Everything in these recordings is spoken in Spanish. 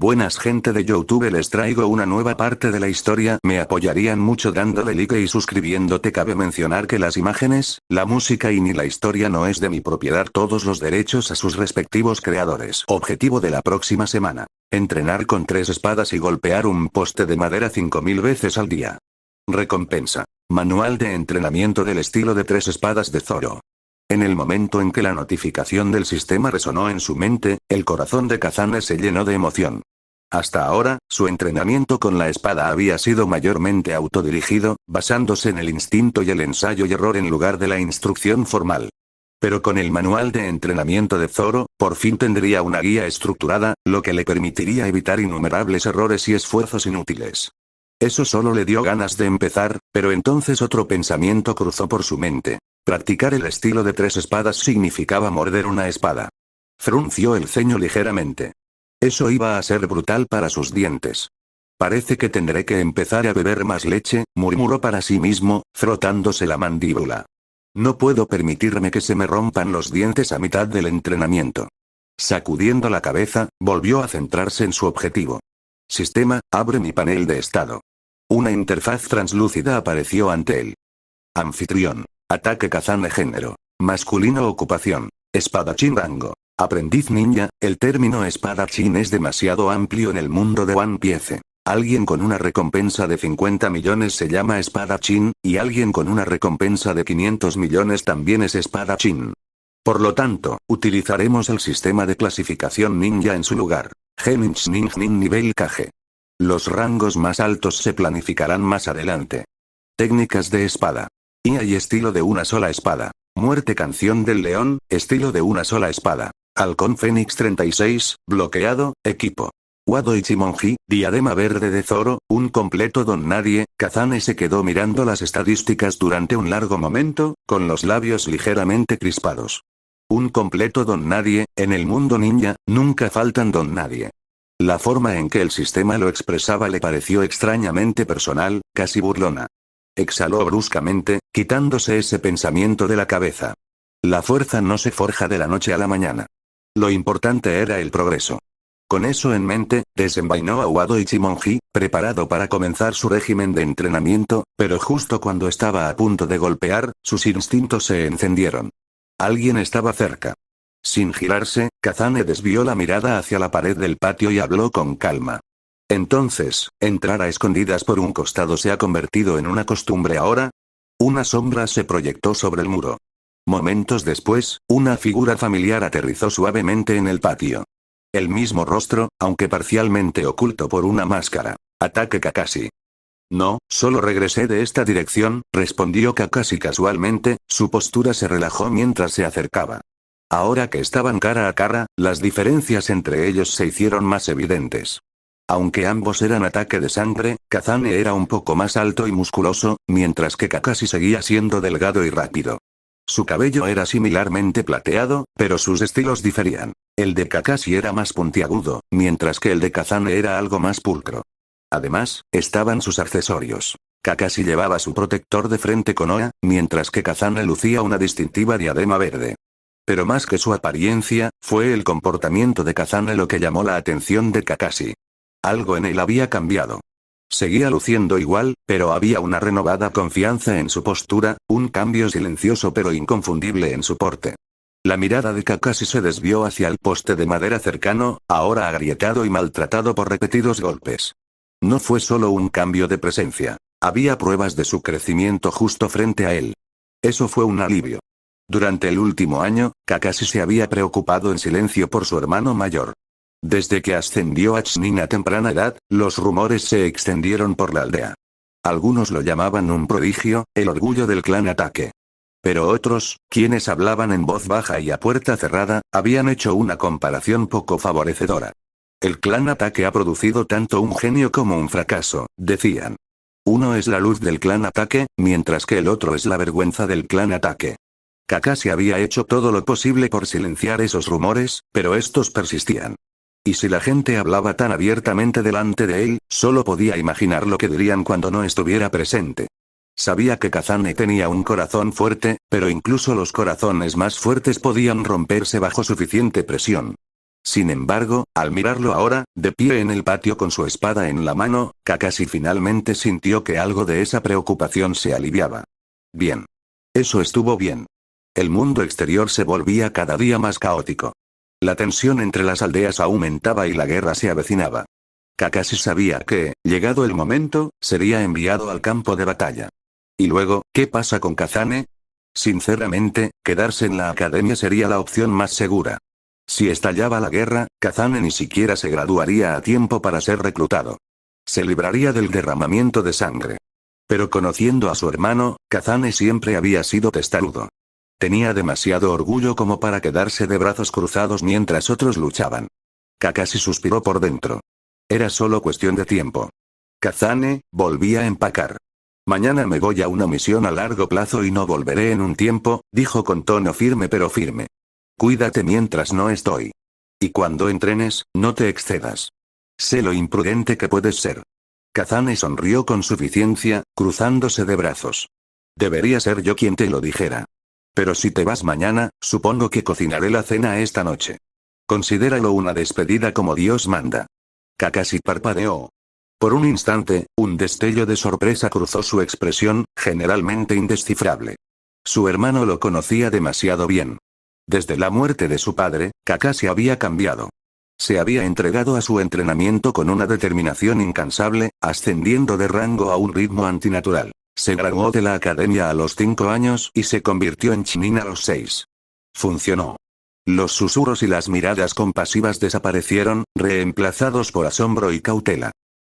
Buenas gente de YouTube, les traigo una nueva parte de la historia. Me apoyarían mucho dándole like y suscribiéndote. Cabe mencionar que las imágenes, la música y ni la historia no es de mi propiedad, todos los derechos a sus respectivos creadores. Objetivo de la próxima semana: entrenar con 3 espadas y golpear un poste de madera 5000 veces al día. Recompensa: manual de entrenamiento del estilo de 3 espadas de Zoro. En el momento en que la notificación del sistema resonó en su mente, el corazón de Kazane se llenó de emoción. Hasta ahora, su entrenamiento con la espada había sido mayormente autodirigido, basándose en el instinto y el ensayo y error en lugar de la instrucción formal. Pero con el manual de entrenamiento de Zoro, por fin tendría una guía estructurada, lo que le permitiría evitar innumerables errores y esfuerzos inútiles. Eso solo le dio ganas de empezar, pero entonces otro pensamiento cruzó por su mente. Practicar el estilo de 3 espadas significaba morder una espada. Frunció el ceño ligeramente. Eso iba a ser brutal para sus dientes. Parece que tendré que empezar a beber más leche, murmuró para sí mismo, frotándose la mandíbula. No puedo permitirme que se me rompan los dientes a mitad del entrenamiento. Sacudiendo la cabeza, volvió a centrarse en su objetivo. Sistema, abre mi panel de estado. Una interfaz translúcida apareció ante él. Anfitrión. Ataque Kazane. Género: masculino. Ocupación: espadachín. Rango: aprendiz ninja. El término espadachín es demasiado amplio en el mundo de One Piece. Alguien con una recompensa de 50 millones se llama espadachín, y alguien con una recompensa de 500 millones también es espadachín. Por lo tanto, utilizaremos el sistema de clasificación ninja en su lugar. Genin nivel Kage. Los rangos más altos se planificarán más adelante. Técnicas de espada. IA y estilo de una sola espada. Muerte. Canción del león, estilo de una sola espada. Halcón Fénix 36, bloqueado, equipo. Wado Ichimonji, diadema verde de Zoro, un completo don nadie. Kazane se quedó mirando las estadísticas durante un largo momento, con los labios ligeramente crispados. Un completo don nadie, en el mundo ninja, nunca faltan don nadie. La forma en que el sistema lo expresaba le pareció extrañamente personal, casi burlona. Exhaló bruscamente, quitándose ese pensamiento de la cabeza. La fuerza no se forja de la noche a la mañana. Lo importante era el progreso. Con eso en mente, desenvainó a Wado Ichimonji, preparado para comenzar su régimen de entrenamiento, pero justo cuando estaba a punto de golpear, sus instintos se encendieron. Alguien estaba cerca. Sin girarse, Kazane desvió la mirada hacia la pared del patio y habló con calma. Entonces, entrar a escondidas por un costado se ha convertido en una costumbre ahora. Una sombra se proyectó sobre el muro. Momentos después, una figura familiar aterrizó suavemente en el patio. El mismo rostro, aunque parcialmente oculto por una máscara. Ataque Kakashi. No, solo regresé de esta dirección, respondió Kakashi casualmente, su postura se relajó mientras se acercaba. Ahora que estaban cara a cara, las diferencias entre ellos se hicieron más evidentes. Aunque ambos eran ataque de sangre, Kazane era un poco más alto y musculoso, mientras que Kakashi seguía siendo delgado y rápido. Su cabello era similarmente plateado, pero sus estilos diferían. El de Kakashi era más puntiagudo, mientras que el de Kazane era algo más pulcro. Además, estaban sus accesorios. Kakashi llevaba su protector de frente con Oa, mientras que Kazane lucía una distintiva diadema verde. Pero más que su apariencia, fue el comportamiento de Kazane lo que llamó la atención de Kakashi. Algo en él había cambiado. Seguía luciendo igual, pero había una renovada confianza en su postura, un cambio silencioso pero inconfundible en su porte. La mirada de Kakashi se desvió hacia el poste de madera cercano, ahora agrietado y maltratado por repetidos golpes. No fue solo un cambio de presencia. Había pruebas de su crecimiento justo frente a él. Eso fue un alivio. Durante el último año, Kakashi se había preocupado en silencio por su hermano mayor. Desde que ascendió a Chunin a temprana edad, los rumores se extendieron por la aldea. Algunos lo llamaban un prodigio, el orgullo del clan Ataque. Pero otros, quienes hablaban en voz baja y a puerta cerrada, habían hecho una comparación poco favorecedora. El clan Ataque ha producido tanto un genio como un fracaso, decían. Uno es la luz del clan Ataque, mientras que el otro es la vergüenza del clan Ataque. Kakashi había hecho todo lo posible por silenciar esos rumores, pero estos persistían. Y si la gente hablaba tan abiertamente delante de él, solo podía imaginar lo que dirían cuando no estuviera presente. Sabía que Kazane tenía un corazón fuerte, pero incluso los corazones más fuertes podían romperse bajo suficiente presión. Sin embargo, al mirarlo ahora, de pie en el patio con su espada en la mano, Kakashi finalmente sintió que algo de esa preocupación se aliviaba. Bien. Eso estuvo bien. El mundo exterior se volvía cada día más caótico. La tensión entre las aldeas aumentaba y la guerra se avecinaba. Kakashi sabía que, llegado el momento, sería enviado al campo de batalla. Y luego, ¿qué pasa con Kazane? Sinceramente, quedarse en la academia sería la opción más segura. Si estallaba la guerra, Kazane ni siquiera se graduaría a tiempo para ser reclutado. Se libraría del derramamiento de sangre. Pero conociendo a su hermano, Kazane siempre había sido testarudo. Tenía demasiado orgullo como para quedarse de brazos cruzados mientras otros luchaban. Kakashi suspiró por dentro. Era solo cuestión de tiempo. Kazane, volví a empacar. Mañana me voy a una misión a largo plazo y no volveré en un tiempo, dijo con tono firme pero firme. Cuídate mientras no estoy. Y cuando entrenes, no te excedas. Sé lo imprudente que puedes ser. Kazane sonrió con suficiencia, cruzándose de brazos. Debería ser yo quien te lo dijera. Pero si te vas mañana, supongo que cocinaré la cena esta noche. Considéralo una despedida como Dios manda. Kakashi parpadeó. Por un instante, un destello de sorpresa cruzó su expresión, generalmente indescifrable. Su hermano lo conocía demasiado bien. Desde la muerte de su padre, Kakashi había cambiado. Se había entregado a su entrenamiento con una determinación incansable, ascendiendo de rango a un ritmo antinatural. Se graduó de la academia a los 5 años y se convirtió en Chunin a los 6. Funcionó. Los susurros y las miradas compasivas desaparecieron, reemplazados por asombro y cautela.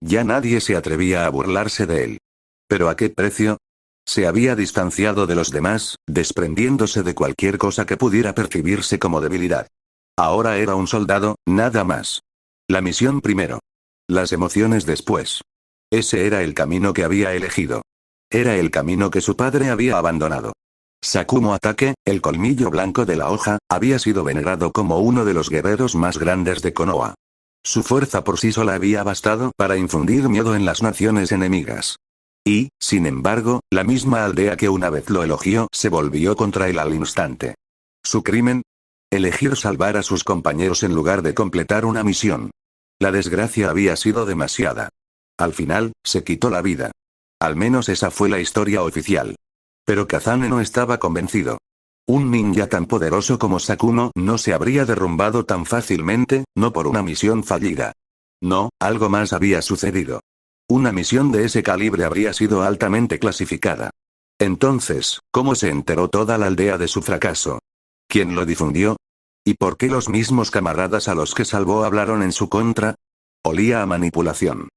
Ya nadie se atrevía a burlarse de él. ¿Pero a qué precio? Se había distanciado de los demás, desprendiéndose de cualquier cosa que pudiera percibirse como debilidad. Ahora era un soldado, nada más. La misión primero. Las emociones después. Ese era el camino que había elegido. Era el camino que su padre había abandonado. Sakumo Atake, el colmillo blanco de la hoja, había sido venerado como uno de los guerreros más grandes de Konoha. Su fuerza por sí sola había bastado para infundir miedo en las naciones enemigas. Y, sin embargo, la misma aldea que una vez lo elogió se volvió contra él al instante. ¿Su crimen? Elegir salvar a sus compañeros en lugar de completar una misión. La desgracia había sido demasiada. Al final, se quitó la vida. Al menos esa fue la historia oficial. Pero Kazane no estaba convencido. Un ninja tan poderoso como Sakumo no se habría derrumbado tan fácilmente, no por una misión fallida. No, algo más había sucedido. Una misión de ese calibre habría sido altamente clasificada. Entonces, ¿cómo se enteró toda la aldea de su fracaso? ¿Quién lo difundió? ¿Y por qué los mismos camaradas a los que salvó hablaron en su contra? Olía a manipulación.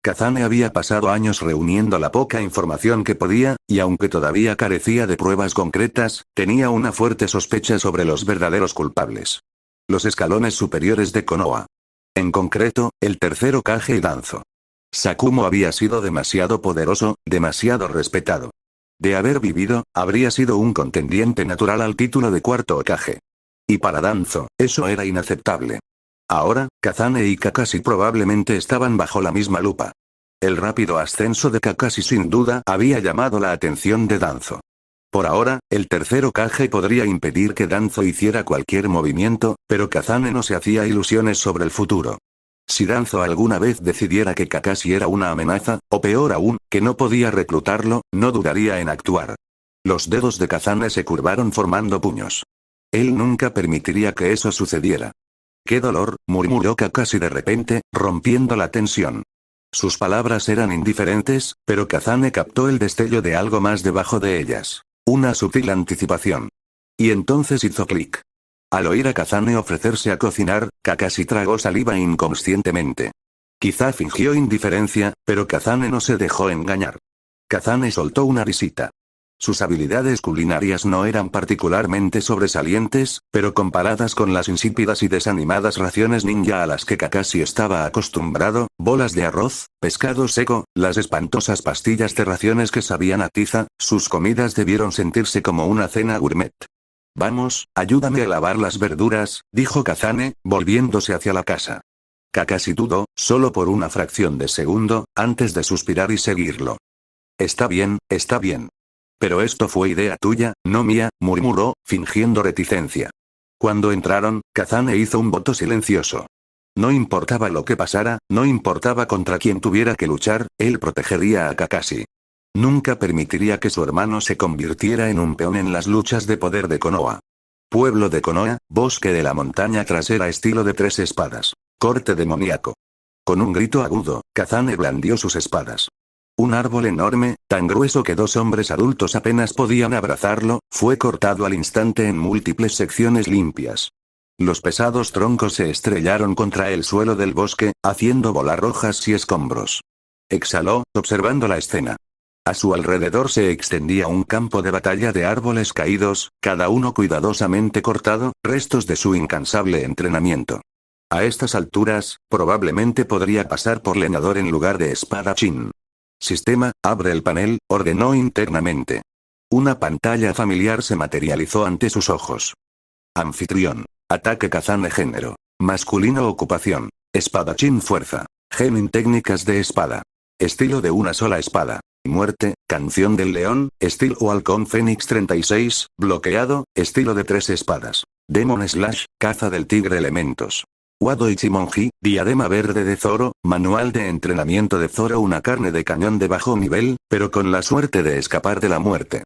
Kazane había pasado años reuniendo la poca información que podía, y aunque todavía carecía de pruebas concretas, tenía una fuerte sospecha sobre los verdaderos culpables. Los escalones superiores de Konoha. En concreto, el tercer Hokage y Danzo. Sakumo había sido demasiado poderoso, demasiado respetado. De haber vivido, habría sido un contendiente natural al título de cuarto Hokage. Y para Danzo, eso era inaceptable. Ahora, Kazane y Kakashi probablemente estaban bajo la misma lupa. El rápido ascenso de Kakashi sin duda había llamado la atención de Danzo. Por ahora, el tercer Hokage podría impedir que Danzo hiciera cualquier movimiento, pero Kazane no se hacía ilusiones sobre el futuro. Si Danzo alguna vez decidiera que Kakashi era una amenaza, o peor aún, que no podía reclutarlo, no dudaría en actuar. Los dedos de Kazane se curvaron formando puños. Él nunca permitiría que eso sucediera. ¡Qué dolor!, murmuró Kakashi de repente, rompiendo la tensión. Sus palabras eran indiferentes, pero Kazane captó el destello de algo más debajo de ellas. Una sutil anticipación. Y entonces hizo clic. Al oír a Kazane ofrecerse a cocinar, Kakashi tragó saliva inconscientemente. Quizá fingió indiferencia, pero Kazane no se dejó engañar. Kazane soltó una risita. Sus habilidades culinarias no eran particularmente sobresalientes, pero comparadas con las insípidas y desanimadas raciones ninja a las que Kakashi estaba acostumbrado, bolas de arroz, pescado seco, las espantosas pastillas de raciones que sabían a tiza, sus comidas debieron sentirse como una cena gourmet. Vamos, ayúdame a lavar las verduras, dijo Kazane, volviéndose hacia la casa. Kakashi dudó, solo por una fracción de segundo, antes de suspirar y seguirlo. Está bien, está bien. Pero esto fue idea tuya, no mía, murmuró, fingiendo reticencia. Cuando entraron, Kazane hizo un voto silencioso. No importaba lo que pasara, no importaba contra quién tuviera que luchar, él protegería a Kakashi. Nunca permitiría que su hermano se convirtiera en un peón en las luchas de poder de Konoha. Pueblo de Konoha, bosque de la montaña trasera estilo de 3 espadas. Corte demoníaco. Con un grito agudo, Kazane blandió sus espadas. Un árbol enorme, tan grueso que 2 hombres adultos apenas podían abrazarlo, fue cortado al instante en múltiples secciones limpias. Los pesados troncos se estrellaron contra el suelo del bosque, haciendo volar hojas y escombros. Exhaló, observando la escena. A su alrededor se extendía un campo de batalla de árboles caídos, cada uno cuidadosamente cortado, restos de su incansable entrenamiento. A estas alturas, probablemente podría pasar por leñador en lugar de espadachín. Sistema, abre el panel, ordenó internamente. Una pantalla familiar se materializó ante sus ojos. Anfitrión. Ataque Kazane género. Masculino ocupación. Espadachín fuerza. Genin técnicas de espada. Estilo de una sola espada. Muerte, canción del león, estilo halcón fénix 36, bloqueado, estilo de 3 espadas. Demon Slash, caza del tigre elementos. Wado Ichimonji, diadema verde de Zoro, manual de entrenamiento de Zoro, una carne de cañón de bajo nivel, pero con la suerte de escapar de la muerte.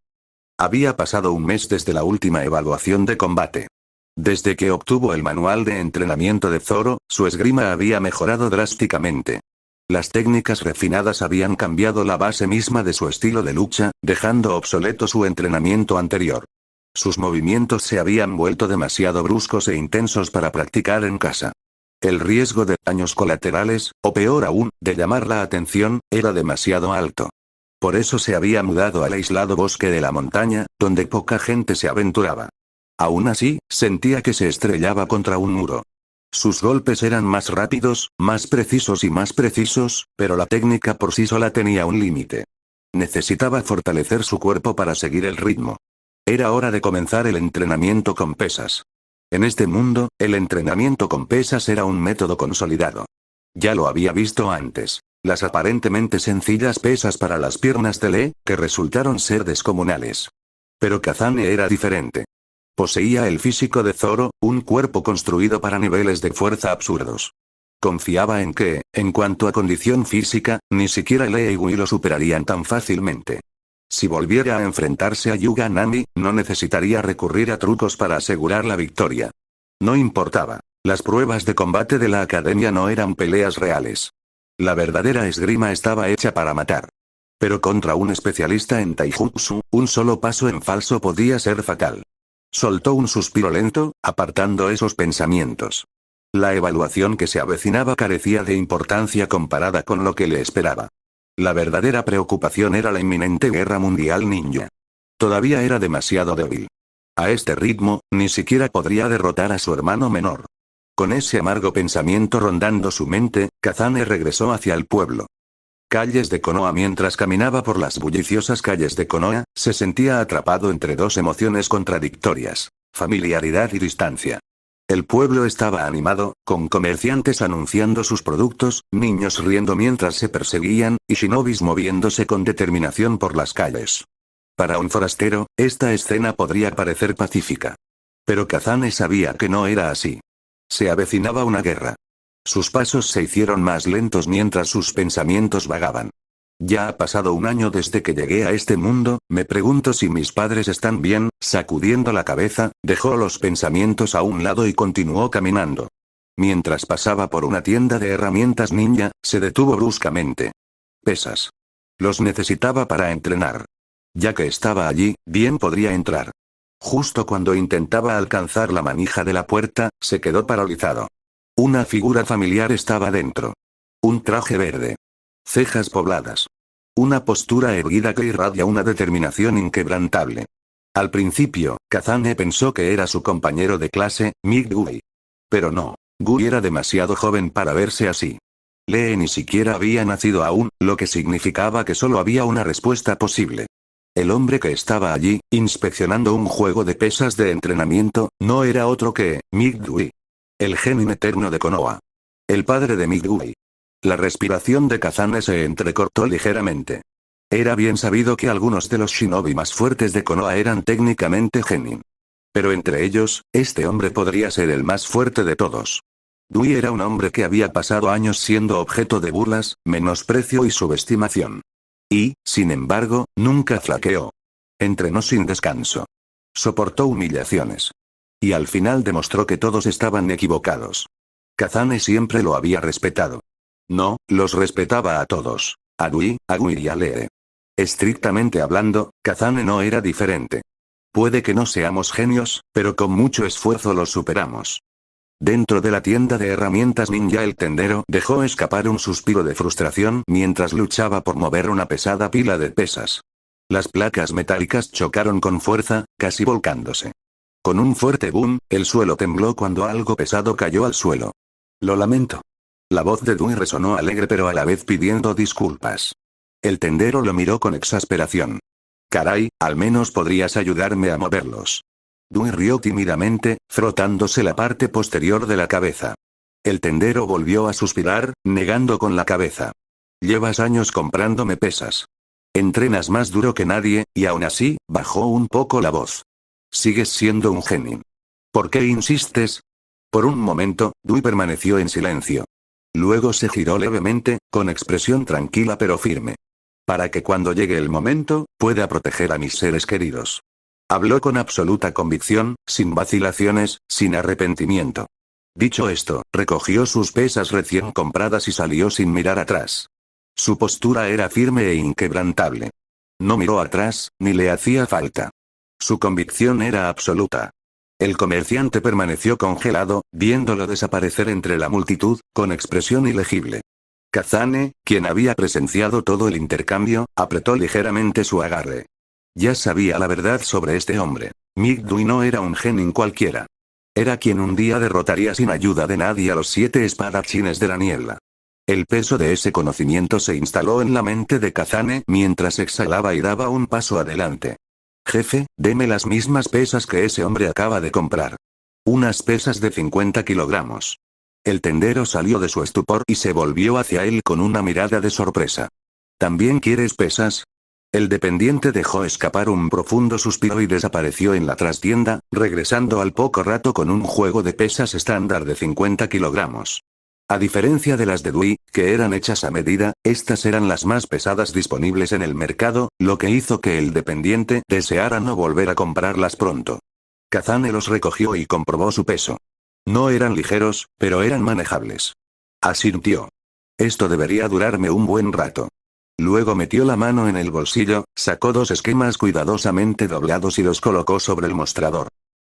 Había pasado un mes desde la última evaluación de combate. Desde que obtuvo el manual de entrenamiento de Zoro, su esgrima había mejorado drásticamente. Las técnicas refinadas habían cambiado la base misma de su estilo de lucha, dejando obsoleto su entrenamiento anterior. Sus movimientos se habían vuelto demasiado bruscos e intensos para practicar en casa. El riesgo de daños colaterales, o peor aún, de llamar la atención, era demasiado alto. Por eso se había mudado al aislado bosque de la montaña, donde poca gente se aventuraba. Aún así, sentía que se estrellaba contra un muro. Sus golpes eran más rápidos, más precisos, pero la técnica por sí sola tenía un límite. Necesitaba fortalecer su cuerpo para seguir el ritmo. Era hora de comenzar el entrenamiento con pesas. En este mundo, el entrenamiento con pesas era un método consolidado. Ya lo había visto antes. Las aparentemente sencillas pesas para las piernas de Lee, que resultaron ser descomunales. Pero Kazane era diferente. Poseía el físico de Zoro, un cuerpo construido para niveles de fuerza absurdos. Confiaba en que, en cuanto a condición física, ni siquiera Lee y Gui lo superarían tan fácilmente. Si volviera a enfrentarse a Yuga Nami, no necesitaría recurrir a trucos para asegurar la victoria. No importaba. Las pruebas de combate de la academia no eran peleas reales. La verdadera esgrima estaba hecha para matar. Pero contra un especialista en taijutsu, un solo paso en falso podía ser fatal. Soltó un suspiro lento, apartando esos pensamientos. La evaluación que se avecinaba carecía de importancia comparada con lo que le esperaba. La verdadera preocupación era la inminente guerra mundial ninja. Todavía era demasiado débil. A este ritmo, ni siquiera podría derrotar a su hermano menor. Con ese amargo pensamiento rondando su mente, Kazane regresó hacia el pueblo. Calles de Konoha. Mientras caminaba por las bulliciosas calles de Konoha, se sentía atrapado entre 2 emociones contradictorias: familiaridad y distancia. El pueblo estaba animado, con comerciantes anunciando sus productos, niños riendo mientras se perseguían, y shinobis moviéndose con determinación por las calles. Para un forastero, esta escena podría parecer pacífica. Pero Kazane sabía que no era así. Se avecinaba una guerra. Sus pasos se hicieron más lentos mientras sus pensamientos vagaban. Ya ha pasado un año desde que llegué a este mundo, me pregunto si mis padres están bien. Sacudiendo la cabeza, dejó los pensamientos a un lado y continuó caminando. Mientras pasaba por una tienda de herramientas ninja, se detuvo bruscamente. Pesas. Los necesitaba para entrenar. Ya que estaba allí, bien podría entrar. Justo cuando intentaba alcanzar la manija de la puerta, se quedó paralizado. Una figura familiar estaba dentro. Un traje verde. Cejas pobladas. Una postura erguida que irradia una determinación inquebrantable. Al principio, Kazane pensó que era su compañero de clase, Gui. Pero no. Gui era demasiado joven para verse así. Lee ni siquiera había nacido aún, lo que significaba que solo había una respuesta posible. El hombre que estaba allí, inspeccionando un juego de pesas de entrenamiento, no era otro que Gui. El genin eterno de Konoha. El padre de Gui. La respiración de Kazane se entrecortó ligeramente. Era bien sabido que algunos de los shinobi más fuertes de Konoha eran técnicamente genin. Pero entre ellos, este hombre podría ser el más fuerte de todos. Dewey era un hombre que había pasado años siendo objeto de burlas, menosprecio y subestimación. Y, sin embargo, nunca flaqueó. Entrenó sin descanso. Soportó humillaciones. Y al final demostró que todos estaban equivocados. Kazane siempre lo había respetado. No, los respetaba a todos. A Dewey, a Guy y a Lee. Estrictamente hablando, Kazane no era diferente. Puede que no seamos genios, pero con mucho esfuerzo los superamos. Dentro de la tienda de herramientas ninja el tendero dejó escapar un suspiro de frustración mientras luchaba por mover una pesada pila de pesas. Las placas metálicas chocaron con fuerza, casi volcándose. Con un fuerte boom, el suelo tembló cuando algo pesado cayó al suelo. Lo lamento. La voz de Dewey resonó alegre pero a la vez pidiendo disculpas. El tendero lo miró con exasperación. Caray, al menos podrías ayudarme a moverlos. Dewey rió tímidamente, frotándose la parte posterior de la cabeza. El tendero volvió a suspirar, negando con la cabeza. Llevas años comprándome pesas. Entrenas más duro que nadie, y aún así, bajó un poco la voz. Sigues siendo un genio. ¿Por qué insistes? Por un momento, Dewey permaneció en silencio. Luego se giró levemente, con expresión tranquila pero firme. Para que cuando llegue el momento, pueda proteger a mis seres queridos. Habló con absoluta convicción, sin vacilaciones, sin arrepentimiento. Dicho esto, recogió sus pesas recién compradas y salió sin mirar atrás. Su postura era firme e inquebrantable. No miró atrás, ni le hacía falta. Su convicción era absoluta. El comerciante permaneció congelado, viéndolo desaparecer entre la multitud, con expresión ilegible. Kazane, quien había presenciado todo el intercambio, apretó ligeramente su agarre. Ya sabía la verdad sobre este hombre. Dewey no era un genin cualquiera. Era quien un día derrotaría sin ayuda de nadie a los 7 espadachines de la niebla. El peso de ese conocimiento se instaló en la mente de Kazane mientras exhalaba y daba un paso adelante. Jefe, deme las mismas pesas que ese hombre acaba de comprar. Unas pesas de 50 kilogramos. El tendero salió de su estupor y se volvió hacia él con una mirada de sorpresa. ¿También quieres pesas? El dependiente dejó escapar un profundo suspiro y desapareció en la trastienda, regresando al poco rato con un juego de pesas estándar de 50 kilogramos. A diferencia de las de Dewey, que eran hechas a medida, estas eran las más pesadas disponibles en el mercado, lo que hizo que el dependiente deseara no volver a comprarlas pronto. Kazane los recogió y comprobó su peso. No eran ligeros, pero eran manejables. Asintió. Esto debería durarme un buen rato. Luego metió la mano en el bolsillo, sacó 2 esquemas cuidadosamente doblados y los colocó sobre el mostrador.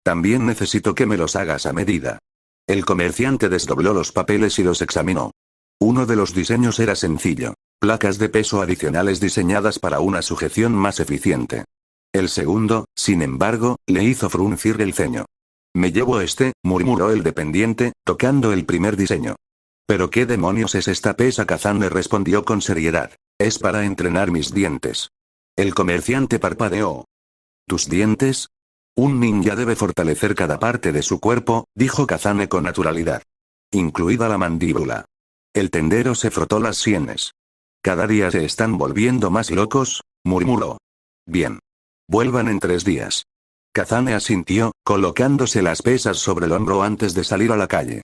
También necesito que me los hagas a medida. El comerciante desdobló los papeles y los examinó. Uno de los diseños era sencillo. Placas de peso adicionales diseñadas para una sujeción más eficiente. El segundo, sin embargo, le hizo fruncir el ceño. Me llevo este, murmuró el dependiente, tocando el primer diseño. ¿Pero qué demonios es esta pesa? Kazane respondió con seriedad. Es para entrenar mis dientes. El comerciante parpadeó. ¿Tus dientes? Un ninja debe fortalecer cada parte de su cuerpo, dijo Kazane con naturalidad. Incluida la mandíbula. El tendero se frotó las sienes. Cada día se están volviendo más locos, murmuró. Bien. Vuelvan en 3 días. Kazane asintió, colocándose las pesas sobre el hombro antes de salir a la calle.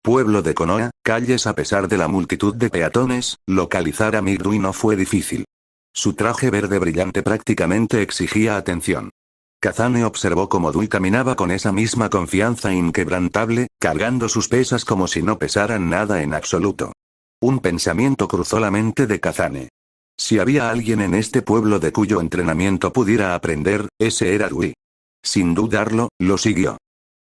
Pueblo de Konoha, calles. A pesar de la multitud de peatones, localizar a Dewey no fue difícil. Su traje verde brillante prácticamente exigía atención. Kazane observó cómo Dewey caminaba con esa misma confianza inquebrantable, cargando sus pesas como si no pesaran nada en absoluto. Un pensamiento cruzó la mente de Kazane. Si había alguien en este pueblo de cuyo entrenamiento pudiera aprender, ese era Dewey. Sin dudarlo, lo siguió.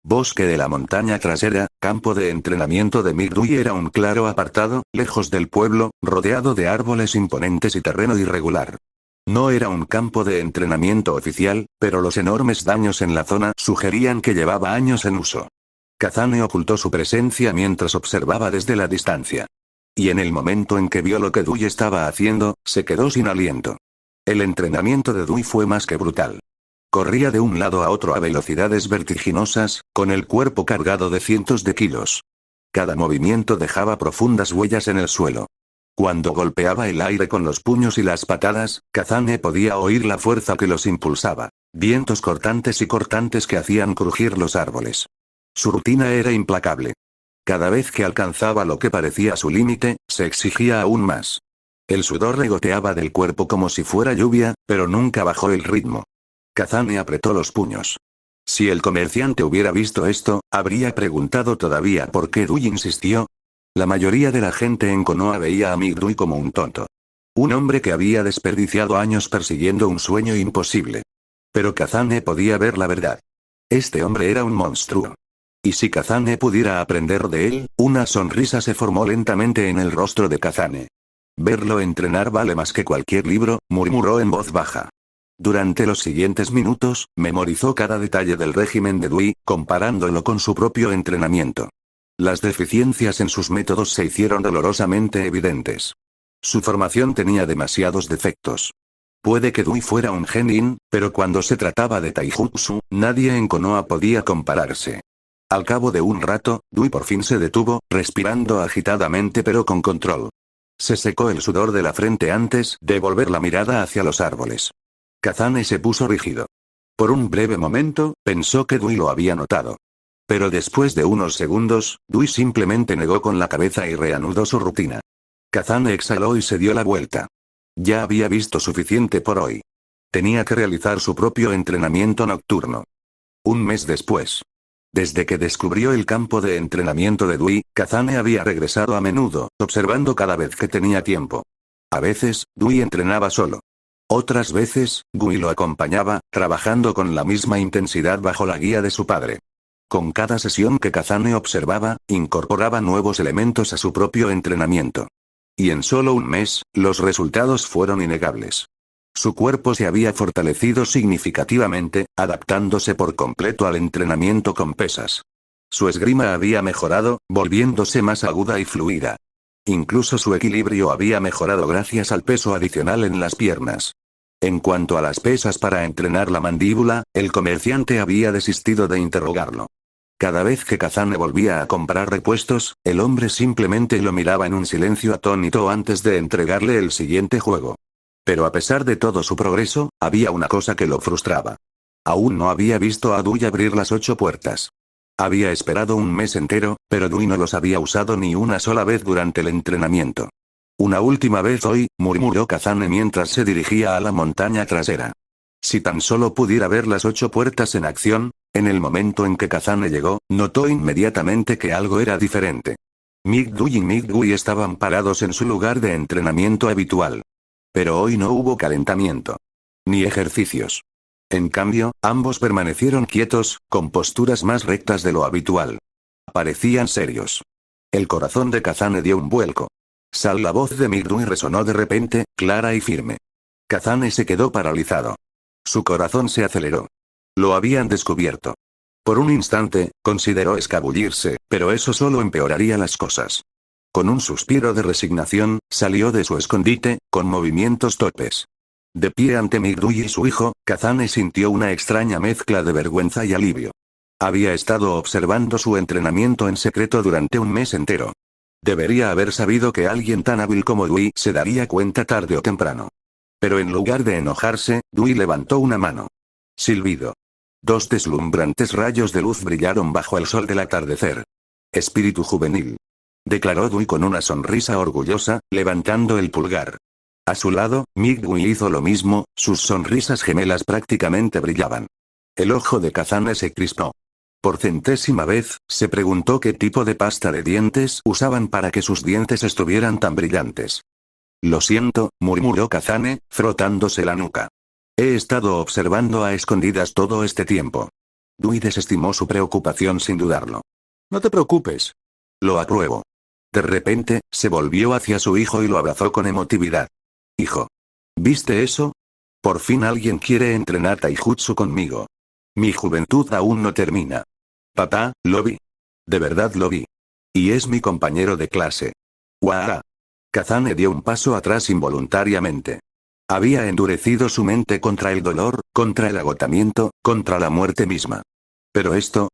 Bosque de la montaña trasera, campo de entrenamiento de Dewey era un claro apartado, lejos del pueblo, rodeado de árboles imponentes y terreno irregular. No era un campo de entrenamiento oficial, pero los enormes daños en la zona sugerían que llevaba años en uso. Kazane ocultó su presencia mientras observaba desde la distancia. Y en el momento en que vio lo que Dewey estaba haciendo, se quedó sin aliento. El entrenamiento de Dewey fue más que brutal. Corría de un lado a otro a velocidades vertiginosas, con el cuerpo cargado de cientos de kilos. Cada movimiento dejaba profundas huellas en el suelo. Cuando golpeaba el aire con los puños y las patadas, Kazane podía oír la fuerza que los impulsaba. Vientos cortantes y cortantes que hacían crujir los árboles. Su rutina era implacable. Cada vez que alcanzaba lo que parecía su límite, se exigía aún más. El sudor le goteaba del cuerpo como si fuera lluvia, pero nunca bajó el ritmo. Kazane apretó los puños. Si el comerciante hubiera visto esto, habría preguntado todavía por qué Dui insistió. La mayoría de la gente en Konoha veía a Migdui como un tonto. Un hombre que había desperdiciado años persiguiendo un sueño imposible. Pero Kazane podía ver la verdad. Este hombre era un monstruo. Y si Kazane pudiera aprender de él, una sonrisa se formó lentamente en el rostro de Kazane. Verlo entrenar vale más que cualquier libro, murmuró en voz baja. Durante los siguientes minutos, memorizó cada detalle del régimen de Dui, comparándolo con su propio entrenamiento. Las deficiencias en sus métodos se hicieron dolorosamente evidentes. Su formación tenía demasiados defectos. Puede que Dui fuera un genin, pero cuando se trataba de taijutsu, nadie en Konoha podía compararse. Al cabo de un rato, Dui por fin se detuvo, respirando agitadamente pero con control. Se secó el sudor de la frente antes de volver la mirada hacia los árboles. Kazane se puso rígido. Por un breve momento, pensó que Dui lo había notado. Pero después de unos segundos, Dui simplemente negó con la cabeza y reanudó su rutina. Kazane exhaló y se dio la vuelta. Ya había visto suficiente por hoy. Tenía que realizar su propio entrenamiento nocturno. Un mes después. Desde que descubrió el campo de entrenamiento de Dui, Kazane había regresado a menudo, observando cada vez que tenía tiempo. A veces, Dui entrenaba solo. Otras veces, Dui lo acompañaba, trabajando con la misma intensidad bajo la guía de su padre. Con cada sesión que Kazane observaba, incorporaba nuevos elementos a su propio entrenamiento. Y en solo un mes, los resultados fueron innegables. Su cuerpo se había fortalecido significativamente, adaptándose por completo al entrenamiento con pesas. Su esgrima había mejorado, volviéndose más aguda y fluida. Incluso su equilibrio había mejorado gracias al peso adicional en las piernas. En cuanto a las pesas para entrenar la mandíbula, el comerciante había desistido de interrogarlo. Cada vez que Kazane volvía a comprar repuestos, el hombre simplemente lo miraba en un silencio atónito antes de entregarle el siguiente juego. Pero a pesar de todo su progreso, había una cosa que lo frustraba. Aún no había visto a Dui abrir las 8 puertas. Había esperado un mes entero, pero Dui no los había usado ni una sola vez durante el entrenamiento. Una última vez hoy, murmuró Kazane mientras se dirigía a la montaña trasera. Si tan solo pudiera ver las 8 puertas en acción. En el momento en que Kazane llegó, notó inmediatamente que algo era diferente. Migdui y Migdui estaban parados en su lugar de entrenamiento habitual. Pero hoy no hubo calentamiento. Ni ejercicios. En cambio, ambos permanecieron quietos, con posturas más rectas de lo habitual. Parecían serios. El corazón de Kazane dio un vuelco. La voz de Migdui resonó de repente, clara y firme. Kazane se quedó paralizado. Su corazón se aceleró. Lo habían descubierto. Por un instante, consideró escabullirse, pero eso solo empeoraría las cosas. Con un suspiro de resignación, salió de su escondite, con movimientos torpes. De pie ante Migdui y su hijo, Kazane sintió una extraña mezcla de vergüenza y alivio. Había estado observando su entrenamiento en secreto durante un mes entero. Debería haber sabido que alguien tan hábil como Dui se daría cuenta tarde o temprano. Pero en lugar de enojarse, Dui levantó una mano. Silbido. 2 deslumbrantes rayos de luz brillaron bajo el sol del atardecer. Espíritu juvenil. Declaró Dui con una sonrisa orgullosa, levantando el pulgar. A su lado, Migdui hizo lo mismo, sus sonrisas gemelas prácticamente brillaban. El ojo de Kazane se crispó. Por centésima vez, se preguntó qué tipo de pasta de dientes usaban para que sus dientes estuvieran tan brillantes. Lo siento, murmuró Kazane, frotándose la nuca. He estado observando a escondidas todo este tiempo. Dui desestimó su preocupación sin dudarlo. No te preocupes. Lo apruebo. De repente, se volvió hacia su hijo y lo abrazó con emotividad. Hijo. ¿Viste eso? Por fin alguien quiere entrenar taijutsu conmigo. Mi juventud aún no termina. Papá, lo vi. De verdad lo vi. Y es mi compañero de clase. ¡Guau! Kazane dio un paso atrás involuntariamente. Había endurecido su mente contra el dolor, contra el agotamiento, contra la muerte misma. Pero esto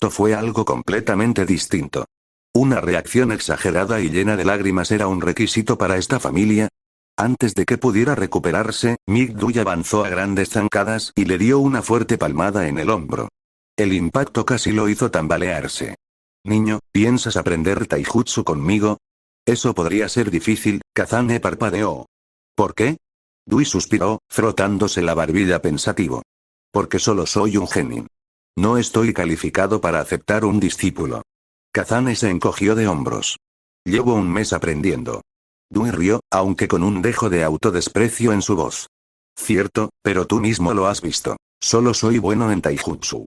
fue algo completamente distinto. ¿Una reacción exagerada y llena de lágrimas era un requisito para esta familia? Antes de que pudiera recuperarse, Migdui avanzó a grandes zancadas y le dio una fuerte palmada en el hombro. El impacto casi lo hizo tambalearse. Niño, ¿piensas aprender taijutsu conmigo? Eso podría ser difícil, Kazane parpadeó. ¿Por qué? Dui suspiró, frotándose la barbilla pensativo. Porque solo soy un genin. No estoy calificado para aceptar un discípulo. Kazane se encogió de hombros. Llevo un mes aprendiendo. Dui rió, aunque con un dejo de autodesprecio en su voz. Cierto, pero tú mismo lo has visto. Solo soy bueno en taijutsu.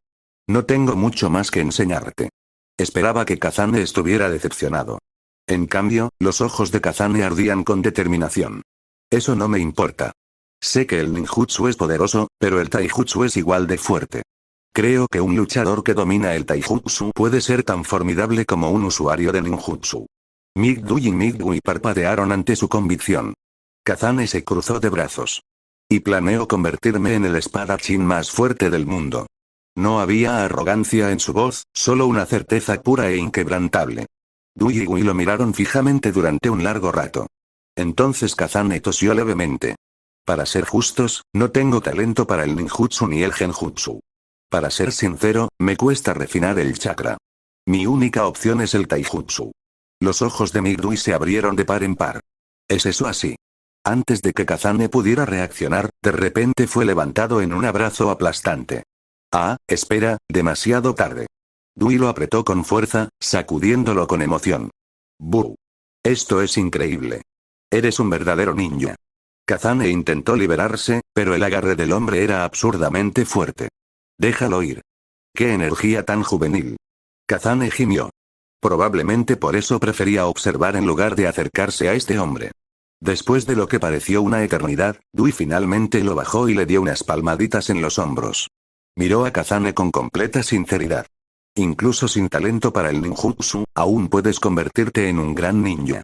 No tengo mucho más que enseñarte. Esperaba que Kazane estuviera decepcionado. En cambio, los ojos de Kazane ardían con determinación. Eso no me importa. Sé que el ninjutsu es poderoso, pero el taijutsu es igual de fuerte. Creo que un luchador que domina el taijutsu puede ser tan formidable como un usuario de ninjutsu. Migdui y Migdui parpadearon ante su convicción. Kazane se cruzó de brazos. Y planeo convertirme en el espadachín más fuerte del mundo. No había arrogancia en su voz, solo una certeza pura e inquebrantable. Dui y Gui lo miraron fijamente durante un largo rato. Entonces Kazane tosió levemente. Para ser justos, no tengo talento para el ninjutsu ni el genjutsu. Para ser sincero, me cuesta refinar el chakra. Mi única opción es el taijutsu. Los ojos de Migdui se abrieron de par en par. ¿Es eso así? Antes de que Kazane pudiera reaccionar, de repente fue levantado en un abrazo aplastante. Ah, espera, demasiado tarde. Dui lo apretó con fuerza, sacudiéndolo con emoción. ¡Bú! Esto es increíble. Eres un verdadero ninja. Kazane intentó liberarse, pero el agarre del hombre era absurdamente fuerte. Déjalo ir. ¡Qué energía tan juvenil! Kazane gimió. Probablemente por eso prefería observar en lugar de acercarse a este hombre. Después de lo que pareció una eternidad, Dui finalmente lo bajó y le dio unas palmaditas en los hombros. Miró a Kazane con completa sinceridad. Incluso sin talento para el ninjutsu, aún puedes convertirte en un gran ninja.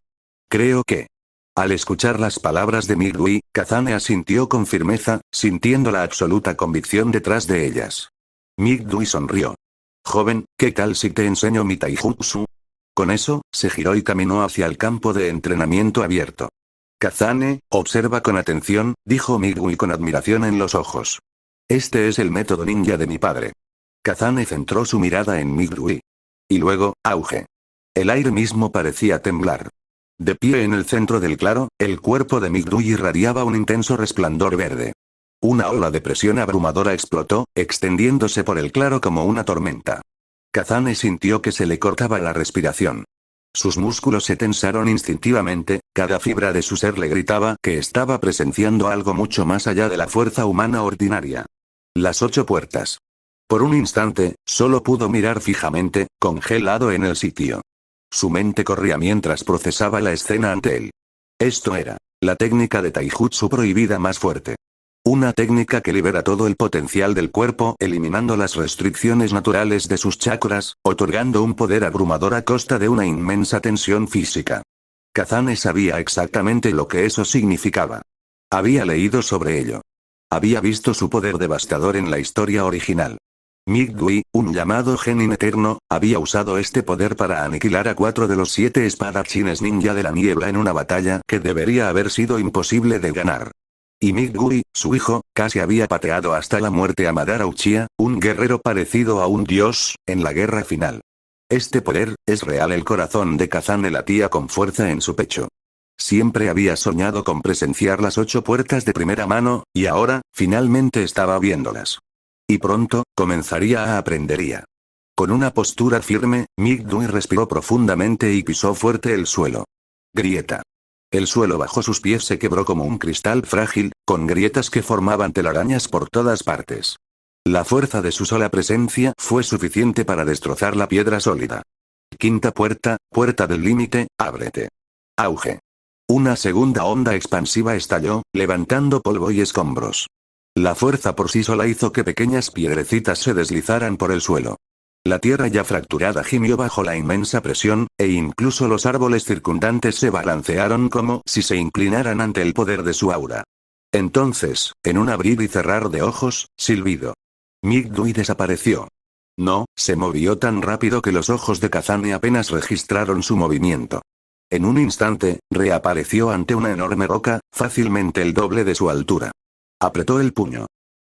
Creo que... Al escuchar las palabras de Migdui, Kazane asintió con firmeza, sintiendo la absoluta convicción detrás de ellas. Migdui sonrió. Joven, ¿qué tal si te enseño mi taijutsu? Con eso, se giró y caminó hacia el campo de entrenamiento abierto. Kazane, observa con atención, dijo Migdui con admiración en los ojos. Este es el método ninja de mi padre. Kazane centró su mirada en Migdui. Y luego, auge. El aire mismo parecía temblar. De pie en el centro del claro, el cuerpo de Migdui irradiaba un intenso resplandor verde. Una ola de presión abrumadora explotó, extendiéndose por el claro como una tormenta. Kazane sintió que se le cortaba la respiración. Sus músculos se tensaron instintivamente, cada fibra de su ser le gritaba que estaba presenciando algo mucho más allá de la fuerza humana ordinaria. Las 8 puertas. Por un instante, solo pudo mirar fijamente, congelado en el sitio. Su mente corría mientras procesaba la escena ante él. Esto era la técnica de taijutsu prohibida más fuerte. Una técnica que libera todo el potencial del cuerpo, eliminando las restricciones naturales de sus chakras, otorgando un poder abrumador a costa de una inmensa tensión física. Kazane sabía exactamente lo que eso significaba. Había leído sobre ello. Había visto su poder devastador en la historia original. Migdui, un llamado genin eterno, había usado este poder para aniquilar a 4 de los 7 espadachines ninja de la niebla en una batalla que debería haber sido imposible de ganar. Y Migdui, su hijo, casi había pateado hasta la muerte a Madara Uchiha, un guerrero parecido a un dios, en la guerra final. Este poder, es real. El corazón de Kazane latía con fuerza en su pecho. Siempre había soñado con presenciar las 8 puertas de primera mano, y ahora, finalmente estaba viéndolas. Y pronto, comenzaría a aprendería. Con una postura firme, Migdui respiró profundamente y pisó fuerte el suelo. Grieta. El suelo bajo sus pies se quebró como un cristal frágil, con grietas que formaban telarañas por todas partes. La fuerza de su sola presencia fue suficiente para destrozar la piedra sólida. Quinta puerta, puerta del límite, ábrete. Auge. Una segunda onda expansiva estalló, levantando polvo y escombros. La fuerza por sí sola hizo que pequeñas piedrecitas se deslizaran por el suelo. La tierra ya fracturada gimió bajo la inmensa presión, e incluso los árboles circundantes se balancearon como si se inclinaran ante el poder de su aura. Entonces, en un abrir y cerrar de ojos, silbido. Migdui desapareció. No, se movió tan rápido que los ojos de Kazane apenas registraron su movimiento. En un instante, reapareció ante una enorme roca, fácilmente el doble de su altura. Apretó el puño.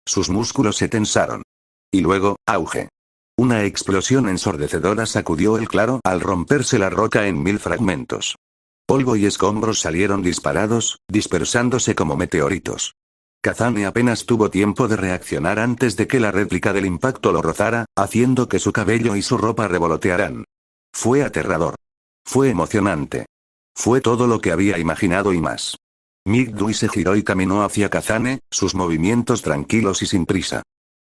Sus músculos se tensaron. Y luego, auge. Una explosión ensordecedora sacudió el claro al romperse la roca en 1000 fragmentos. Polvo y escombros salieron disparados, dispersándose como meteoritos. Kazane apenas tuvo tiempo de reaccionar antes de que la réplica del impacto lo rozara, haciendo que su cabello y su ropa revolotearan. Fue aterrador. Fue emocionante. Fue todo lo que había imaginado y más. Migdui se giró y caminó hacia Kazane, sus movimientos tranquilos y sin prisa.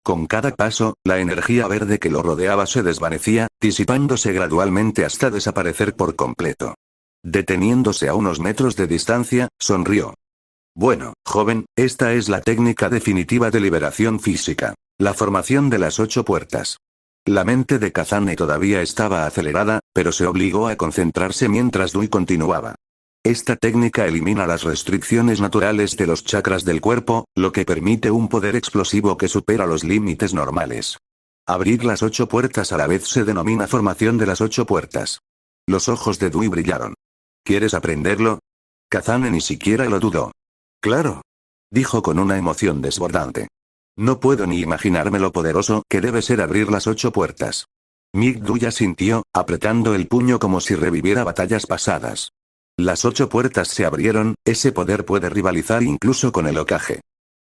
Con cada paso, la energía verde que lo rodeaba se desvanecía, disipándose gradualmente hasta desaparecer por completo. Deteniéndose a unos metros de distancia, sonrió. Bueno, joven, esta es la técnica definitiva de liberación física. La formación de las 8 puertas. La mente de Kazane todavía estaba acelerada, pero se obligó a concentrarse mientras Dui continuaba. Esta técnica elimina las restricciones naturales de los chakras del cuerpo, lo que permite un poder explosivo que supera los límites normales. Abrir las 8 puertas a la vez se denomina formación de las 8 puertas. Los ojos de Dui brillaron. ¿Quieres aprenderlo? Kazane ni siquiera lo dudó. Claro. Dijo con una emoción desbordante. No puedo ni imaginarme lo poderoso que debe ser abrir las 8 puertas. Migdui asintió, apretando el puño como si reviviera batallas pasadas. Las 8 puertas se abrieron, ese poder puede rivalizar incluso con el Hokage.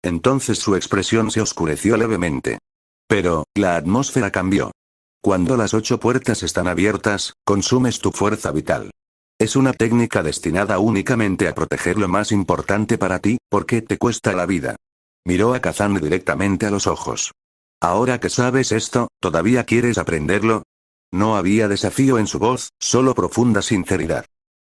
Entonces su expresión se oscureció levemente. Pero, la atmósfera cambió. Cuando las 8 puertas están abiertas, consumes tu fuerza vital. Es una técnica destinada únicamente a proteger lo más importante para ti, porque te cuesta la vida. Miró a Kazane directamente a los ojos. Ahora que sabes esto, ¿todavía quieres aprenderlo? No había desafío en su voz, solo profunda sinceridad.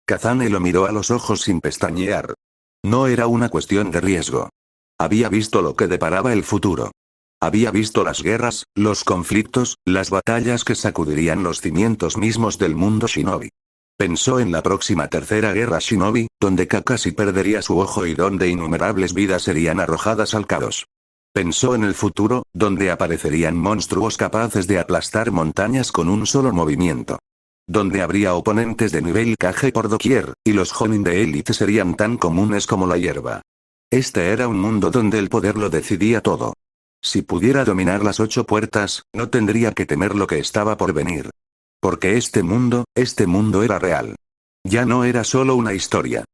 Kazane lo miró a los ojos sin pestañear. No era una cuestión de riesgo. Había visto lo que deparaba el futuro. Había visto las guerras, los conflictos, las batallas que sacudirían los cimientos mismos del mundo shinobi. Pensó en la próxima tercera guerra shinobi, donde Kakashi perdería su ojo y donde innumerables vidas serían arrojadas al caos. Pensó en el futuro, donde aparecerían monstruos capaces de aplastar montañas con un solo movimiento. Donde habría oponentes de nivel Kage por doquier, y los Jonin de élite serían tan comunes como la hierba. Este era un mundo donde el poder lo decidía todo. Si pudiera dominar las 8 puertas, no tendría que temer lo que estaba por venir. Porque este mundo era real. Ya no era solo una historia.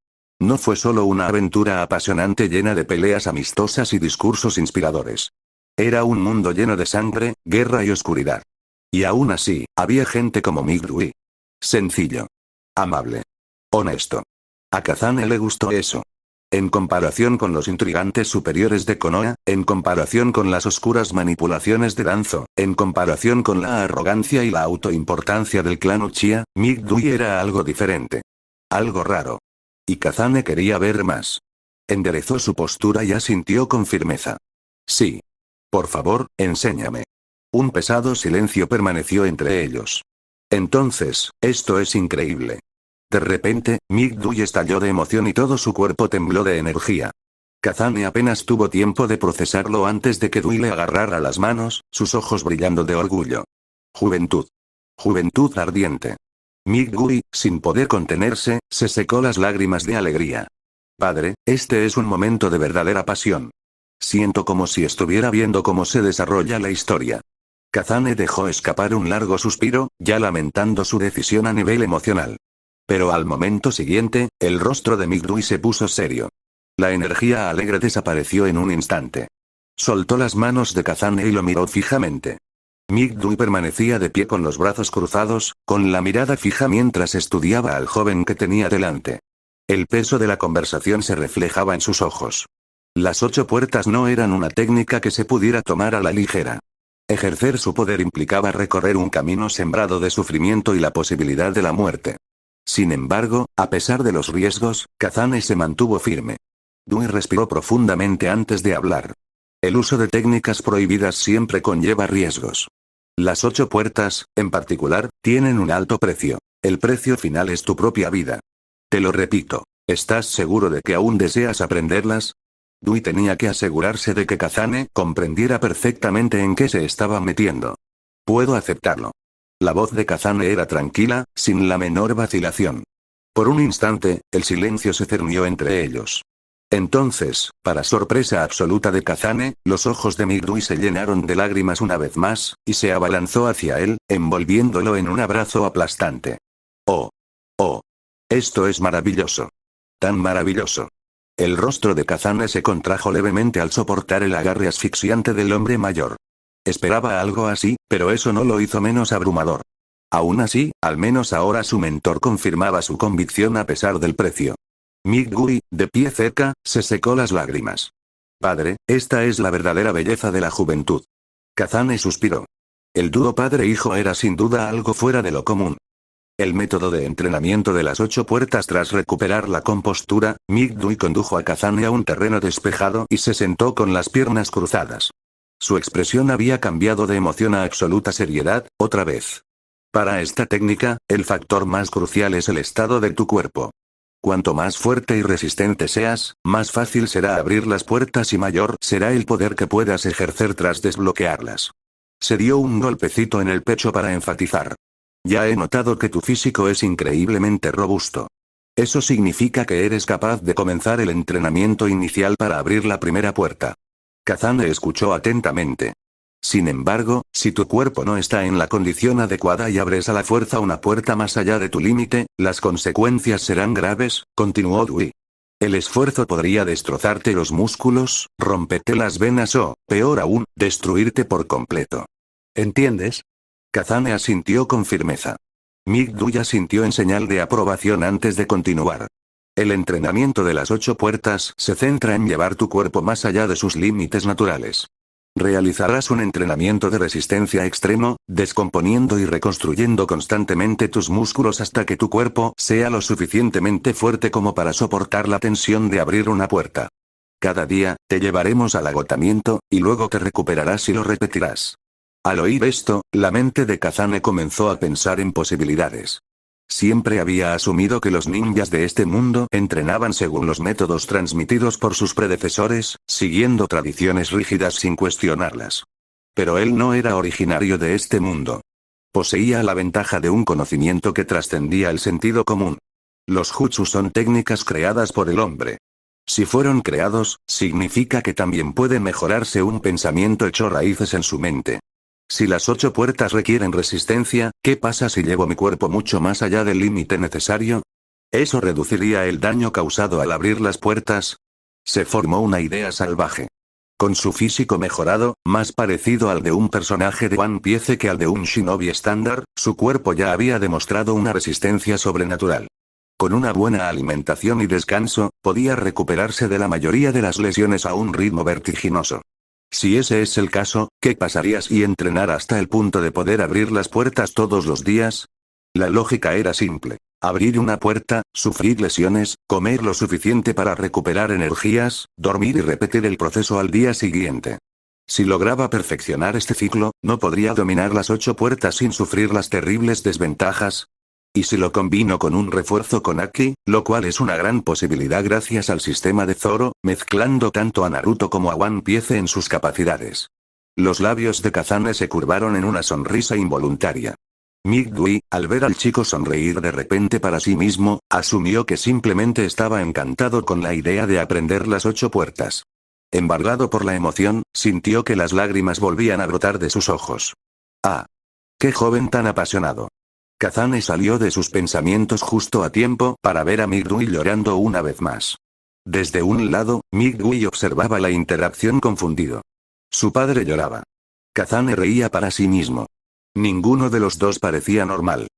No fue solo una aventura apasionante llena de peleas amistosas y discursos inspiradores. Era un mundo lleno de sangre, guerra y oscuridad. Y aún así, había gente como Migdui. Sencillo. Amable. Honesto. A Kazane le gustó eso. En comparación con los intrigantes superiores de Konoha, en comparación con las oscuras manipulaciones de Danzo, en comparación con la arrogancia y la autoimportancia del clan Uchiha, Migdui era algo diferente. Algo raro. Y Kazane quería ver más. Enderezó su postura y asintió con firmeza. Sí. Por favor, enséñame. Un pesado silencio permaneció entre ellos. Entonces, esto es increíble. De repente, Migdui estalló de emoción y todo su cuerpo tembló de energía. Kazane apenas tuvo tiempo de procesarlo antes de que Dui le agarrara las manos, sus ojos brillando de orgullo. Juventud. Juventud ardiente. Migdui, sin poder contenerse, se secó las lágrimas de alegría. Padre, este es un momento de verdadera pasión. Siento como si estuviera viendo cómo se desarrolla la historia. Kazane dejó escapar un largo suspiro, ya lamentando su decisión a nivel emocional. Pero al momento siguiente, el rostro de Migdui se puso serio. La energía alegre desapareció en un instante. Soltó las manos de Kazane y lo miró fijamente. Migdui permanecía de pie con los brazos cruzados, con la mirada fija mientras estudiaba al joven que tenía delante. El peso de la conversación se reflejaba en sus ojos. Las 8 puertas no eran una técnica que se pudiera tomar a la ligera. Ejercer su poder implicaba recorrer un camino sembrado de sufrimiento y la posibilidad de la muerte. Sin embargo, a pesar de los riesgos, Kazane se mantuvo firme. Dui respiró profundamente antes de hablar. El uso de técnicas prohibidas siempre conlleva riesgos. Las 8 puertas, en particular, tienen un alto precio. El precio final es tu propia vida. Te lo repito. ¿Estás seguro de que aún deseas aprenderlas? Dui tenía que asegurarse de que Kazane comprendiera perfectamente en qué se estaba metiendo. Puedo aceptarlo. La voz de Kazane era tranquila, sin la menor vacilación. Por un instante, el silencio se cernió entre ellos. Entonces, para sorpresa absoluta de Kazane, los ojos de Migdui se llenaron de lágrimas una vez más, y se abalanzó hacia él, envolviéndolo en un abrazo aplastante. ¡Oh! ¡Oh! Esto es maravilloso. Tan maravilloso. El rostro de Kazane se contrajo levemente al soportar el agarre asfixiante del hombre mayor. Esperaba algo así, pero eso no lo hizo menos abrumador. Aún así, al menos ahora su mentor confirmaba su convicción a pesar del precio. Migdui, de pie cerca, se secó las lágrimas. Padre, esta es la verdadera belleza de la juventud. Kazane suspiró. El dúo padre-hijo era sin duda algo fuera de lo común. El método de entrenamiento de las 8 puertas. Tras recuperar la compostura, Migdui condujo a Kazane a un terreno despejado y se sentó con las piernas cruzadas. Su expresión había cambiado de emoción a absoluta seriedad, otra vez. Para esta técnica, el factor más crucial es el estado de tu cuerpo. Cuanto más fuerte y resistente seas, más fácil será abrir las puertas y mayor será el poder que puedas ejercer tras desbloquearlas. Se dio un golpecito en el pecho para enfatizar. Ya he notado que tu físico es increíblemente robusto. Eso significa que eres capaz de comenzar el entrenamiento inicial para abrir la primera puerta. Kazane escuchó atentamente. Sin embargo, si tu cuerpo no está en la condición adecuada y abres a la fuerza una puerta más allá de tu límite, las consecuencias serán graves, continuó Dui. El esfuerzo podría destrozarte los músculos, romperte las venas o, peor aún, destruirte por completo. ¿Entiendes? Kazane asintió con firmeza. Migdui asintió en señal de aprobación antes de continuar. El entrenamiento de las 8 puertas se centra en llevar tu cuerpo más allá de sus límites naturales. Realizarás un entrenamiento de resistencia extremo, descomponiendo y reconstruyendo constantemente tus músculos hasta que tu cuerpo sea lo suficientemente fuerte como para soportar la tensión de abrir una puerta. Cada día, te llevaremos al agotamiento, y luego te recuperarás y lo repetirás. Al oír esto, la mente de Kazane comenzó a pensar en posibilidades. Siempre había asumido que los ninjas de este mundo entrenaban según los métodos transmitidos por sus predecesores, siguiendo tradiciones rígidas sin cuestionarlas. Pero él no era originario de este mundo. Poseía la ventaja de un conocimiento que trascendía el sentido común. Los jutsu son técnicas creadas por el hombre. Si fueron creados, significa que también puede mejorarse un pensamiento hecho raíces en su mente. Si las 8 puertas requieren resistencia, ¿qué pasa si llevo mi cuerpo mucho más allá del límite necesario? ¿Eso reduciría el daño causado al abrir las puertas? Se formó una idea salvaje. Con su físico mejorado, más parecido al de un personaje de One Piece que al de un shinobi estándar, su cuerpo ya había demostrado una resistencia sobrenatural. Con una buena alimentación y descanso, podía recuperarse de la mayoría de las lesiones a un ritmo vertiginoso. Si ese es el caso, ¿qué pasaría si entrenara hasta el punto de poder abrir las puertas todos los días? La lógica era simple. Abrir una puerta, sufrir lesiones, comer lo suficiente para recuperar energías, dormir y repetir el proceso al día siguiente. Si lograba perfeccionar este ciclo, ¿no podría dominar las 8 puertas sin sufrir las terribles desventajas? ¿Y si lo combino con un refuerzo con Aki, lo cual es una gran posibilidad gracias al sistema de Zoro, mezclando tanto a Naruto como a One Piece en sus capacidades? Los labios de Kazane se curvaron en una sonrisa involuntaria. Migdui, al ver al chico sonreír de repente para sí mismo, asumió que simplemente estaba encantado con la idea de aprender las 8 puertas. Embargado por la emoción, sintió que las lágrimas volvían a brotar de sus ojos. ¡Ah! ¡Qué joven tan apasionado! Kazane salió de sus pensamientos justo a tiempo para ver a Migdui llorando una vez más. Desde un lado, Migdui observaba la interacción confundido. Su padre lloraba. Kazane reía para sí mismo. Ninguno de los dos parecía normal.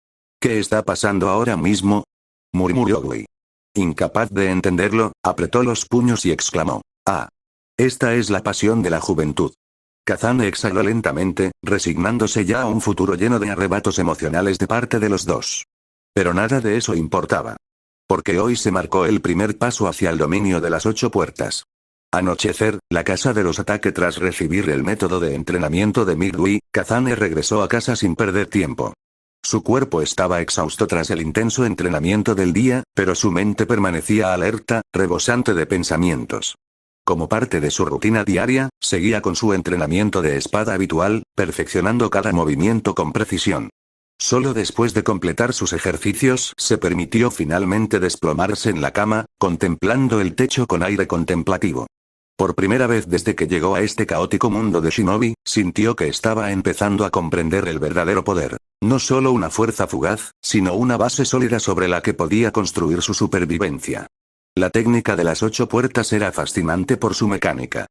¿Qué está pasando ahora mismo?, murmuró Gui. Incapaz de entenderlo, apretó los puños y exclamó: «Ah. Esta es la pasión de la juventud». Kazane exhaló lentamente, resignándose ya a un futuro lleno de arrebatos emocionales de parte de los dos. Pero nada de eso importaba. Porque hoy se marcó el primer paso hacia el dominio de las 8 puertas. Anochecer, la casa de los ataque. Tras recibir el método de entrenamiento de Migdui, Kazane regresó a casa sin perder tiempo. Su cuerpo estaba exhausto tras el intenso entrenamiento del día, pero su mente permanecía alerta, rebosante de pensamientos. Como parte de su rutina diaria, seguía con su entrenamiento de espada habitual, perfeccionando cada movimiento con precisión. Solo después de completar sus ejercicios se permitió finalmente desplomarse en la cama, contemplando el techo con aire contemplativo. Por primera vez desde que llegó a este caótico mundo de Shinobi, sintió que estaba empezando a comprender el verdadero poder. No solo una fuerza fugaz, sino una base sólida sobre la que podía construir su supervivencia. La técnica de las 8 puertas era fascinante por su mecánica.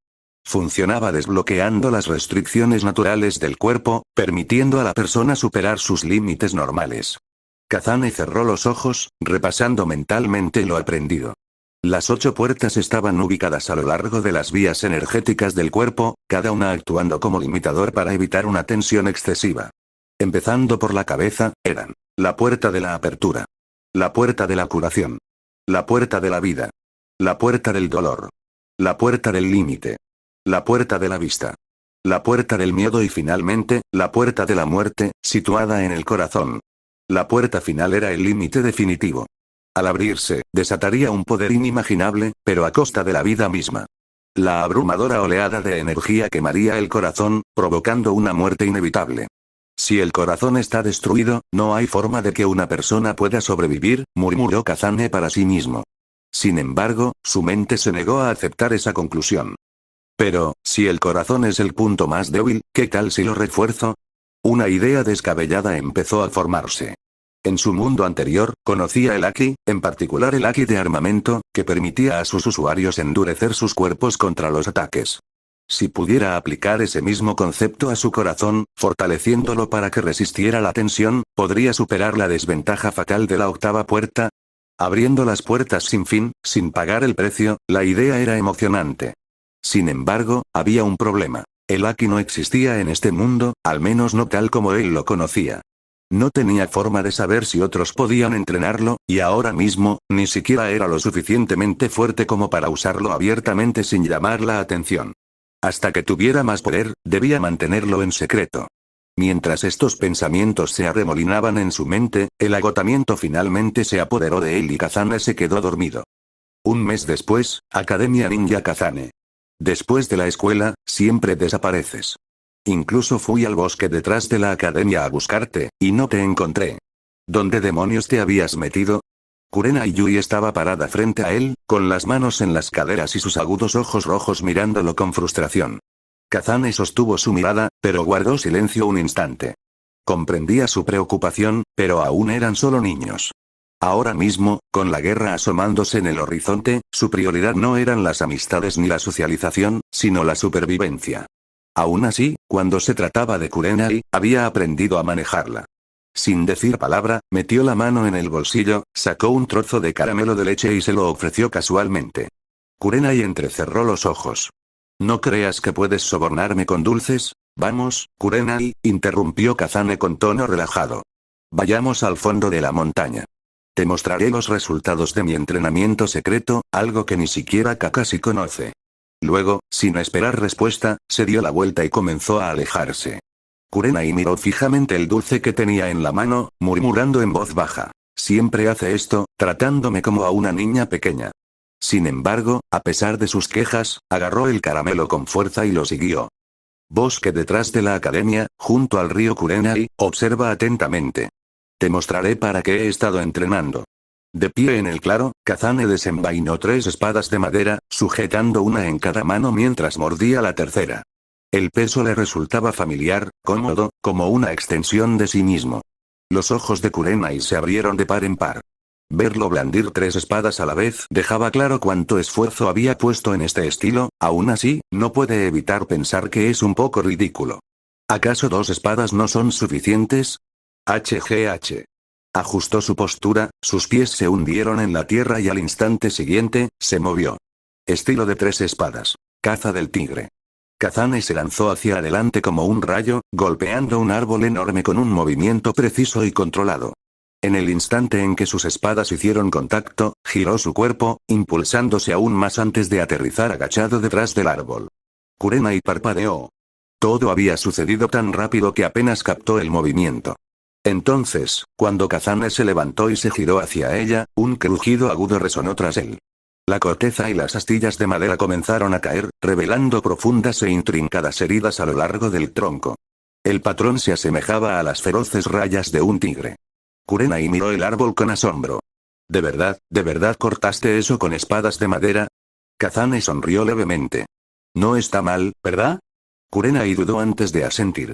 Funcionaba desbloqueando las restricciones naturales del cuerpo, permitiendo a la persona superar sus límites normales. Kazane cerró los ojos, repasando mentalmente lo aprendido. Las 8 puertas estaban ubicadas a lo largo de las vías energéticas del cuerpo, cada una actuando como limitador para evitar una tensión excesiva. Empezando por la cabeza, eran: la puerta de la apertura, la puerta de la curación, la puerta de la vida, la puerta del dolor, la puerta del límite, la puerta de la vista, la puerta del miedo y finalmente, la puerta de la muerte, situada en el corazón. La puerta final era el límite definitivo. Al abrirse, desataría un poder inimaginable, pero a costa de la vida misma. La abrumadora oleada de energía quemaría el corazón, provocando una muerte inevitable. Si el corazón está destruido, no hay forma de que una persona pueda sobrevivir, murmuró Kazane para sí mismo. Sin embargo, su mente se negó a aceptar esa conclusión. Pero, si el corazón es el punto más débil, ¿qué tal si lo refuerzo? Una idea descabellada empezó a formarse. En su mundo anterior, conocía el Haki, en particular el Haki de armamento, que permitía a sus usuarios endurecer sus cuerpos contra los ataques. Si pudiera aplicar ese mismo concepto a su corazón, fortaleciéndolo para que resistiera la tensión, podría superar la desventaja fatal de la 8ª puerta. Abriendo las puertas sin fin, sin pagar el precio, la idea era emocionante. Sin embargo, había un problema. El Haki no existía en este mundo, al menos no tal como él lo conocía. No tenía forma de saber si otros podían entrenarlo, y ahora mismo, ni siquiera era lo suficientemente fuerte como para usarlo abiertamente sin llamar la atención. Hasta que tuviera más poder, debía mantenerlo en secreto. Mientras estos pensamientos se arremolinaban en su mente, el agotamiento finalmente se apoderó de él y Kazane se quedó dormido. Un mes después, Academia Ninja Kazane. Después de la escuela, siempre desapareces. Incluso fui al bosque detrás de la academia a buscarte, y no te encontré. ¿Dónde demonios te habías metido? Kurenai Yui estaba parada frente a él, con las manos en las caderas y sus agudos ojos rojos mirándolo con frustración. Kazane sostuvo su mirada, pero guardó silencio un instante. Comprendía su preocupación, pero aún eran solo niños. Ahora mismo, con la guerra asomándose en el horizonte, su prioridad no eran las amistades ni la socialización, sino la supervivencia. Aún así, cuando se trataba de Kurenai, había aprendido a manejarla. Sin decir palabra, metió la mano en el bolsillo, sacó un trozo de caramelo de leche y se lo ofreció casualmente. Kurenai entrecerró los ojos. ¿No creas que puedes sobornarme con dulces? Vamos, Kurenai, interrumpió Kazane con tono relajado. Vayamos al fondo de la montaña. Te mostraré los resultados de mi entrenamiento secreto, algo que ni siquiera Kakashi conoce. Luego, sin esperar respuesta, se dio la vuelta y comenzó a alejarse. Kurenai miró fijamente el dulce que tenía en la mano, murmurando en voz baja. Siempre hace esto, tratándome como a una niña pequeña. Sin embargo, a pesar de sus quejas, agarró el caramelo con fuerza y lo siguió. Bosque detrás de la academia, junto al río Kurenai, observa atentamente. Te mostraré para qué he estado entrenando. De pie en el claro, Kazane desenvainó 3 espadas de madera, sujetando una en cada mano mientras mordía la tercera. El peso le resultaba familiar, cómodo, como una extensión de sí mismo. Los ojos de Kurenai se abrieron de par en par. Verlo blandir 3 espadas a la vez dejaba claro cuánto esfuerzo había puesto en este estilo, aún así, no puede evitar pensar que es un poco ridículo. ¿Acaso 2 espadas no son suficientes? HGH. Ajustó su postura, sus pies se hundieron en la tierra y al instante siguiente, se movió. Estilo de 3 espadas. Caza del tigre. Kazane se lanzó hacia adelante como un rayo, golpeando un árbol enorme con un movimiento preciso y controlado. En el instante en que sus espadas hicieron contacto, giró su cuerpo, impulsándose aún más antes de aterrizar agachado detrás del árbol. Kurenai parpadeó. Todo había sucedido tan rápido que apenas captó el movimiento. Entonces, cuando Kazane se levantó y se giró hacia ella, un crujido agudo resonó tras él. La corteza y las astillas de madera comenzaron a caer, revelando profundas e intrincadas heridas a lo largo del tronco. El patrón se asemejaba a las feroces rayas de un tigre. Kurenai miró el árbol con asombro. de verdad cortaste eso con espadas de madera? Kazane sonrió levemente. No está mal, ¿verdad? Kurenai dudó antes de asentir.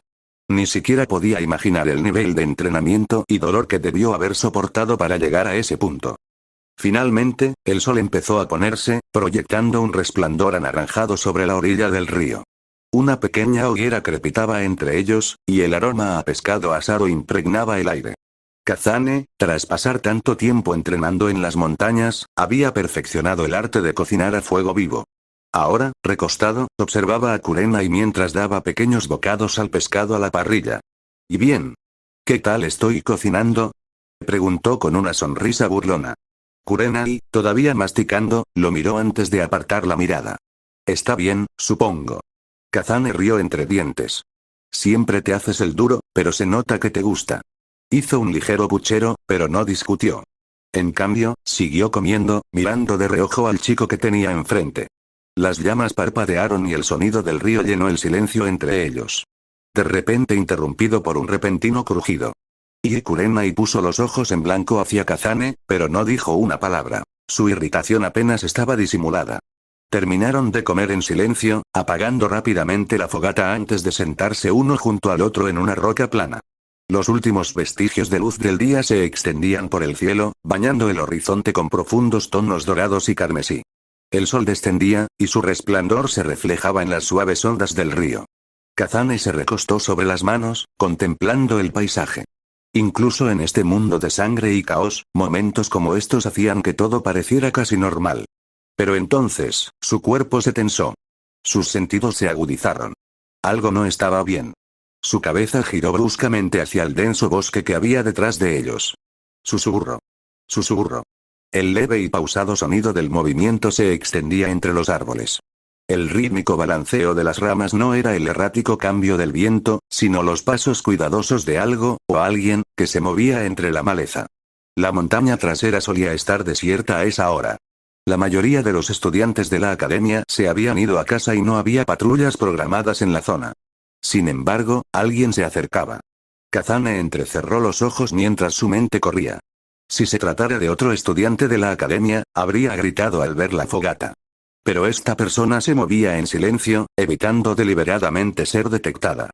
Ni siquiera podía imaginar el nivel de entrenamiento y dolor que debió haber soportado para llegar a ese punto. Finalmente, el sol empezó a ponerse, proyectando un resplandor anaranjado sobre la orilla del río. Una pequeña hoguera crepitaba entre ellos, y el aroma a pescado asado impregnaba el aire. Kazane, tras pasar tanto tiempo entrenando en las montañas, había perfeccionado el arte de cocinar a fuego vivo. Ahora, recostado, observaba a Kurenai mientras daba pequeños bocados al pescado a la parrilla. ¿Y bien? ¿Qué tal estoy cocinando? Preguntó con una sonrisa burlona. Kurenai, todavía masticando, lo miró antes de apartar la mirada. Está bien, supongo. Kazane rió entre dientes. Siempre te haces el duro, pero se nota que te gusta. Hizo un ligero puchero, pero no discutió. En cambio, siguió comiendo, mirando de reojo al chico que tenía enfrente. Las llamas parpadearon y el sonido del río llenó el silencio entre ellos. De repente interrumpido por un repentino crujido. Kurenai puso los ojos en blanco hacia Kazane, pero no dijo una palabra. Su irritación apenas estaba disimulada. Terminaron de comer en silencio, apagando rápidamente la fogata antes de sentarse uno junto al otro en una roca plana. Los últimos vestigios de luz del día se extendían por el cielo, bañando el horizonte con profundos tonos dorados y carmesí. El sol descendía, y su resplandor se reflejaba en las suaves ondas del río. Kazane se recostó sobre las manos, contemplando el paisaje. Incluso en este mundo de sangre y caos, momentos como estos hacían que todo pareciera casi normal. Pero entonces, su cuerpo se tensó. Sus sentidos se agudizaron. Algo no estaba bien. Su cabeza giró bruscamente hacia el denso bosque que había detrás de ellos. Susurro. Susurro. El leve y pausado sonido del movimiento se extendía entre los árboles. El rítmico balanceo de las ramas no era el errático cambio del viento, sino los pasos cuidadosos de algo, o alguien, que se movía entre la maleza. La montaña trasera solía estar desierta a esa hora. La mayoría de los estudiantes de la academia se habían ido a casa y no había patrullas programadas en la zona. Sin embargo, alguien se acercaba. Kazane entrecerró los ojos mientras su mente corría. Si se tratara de otro estudiante de la academia, habría gritado al ver la fogata. Pero esta persona se movía en silencio, evitando deliberadamente ser detectada.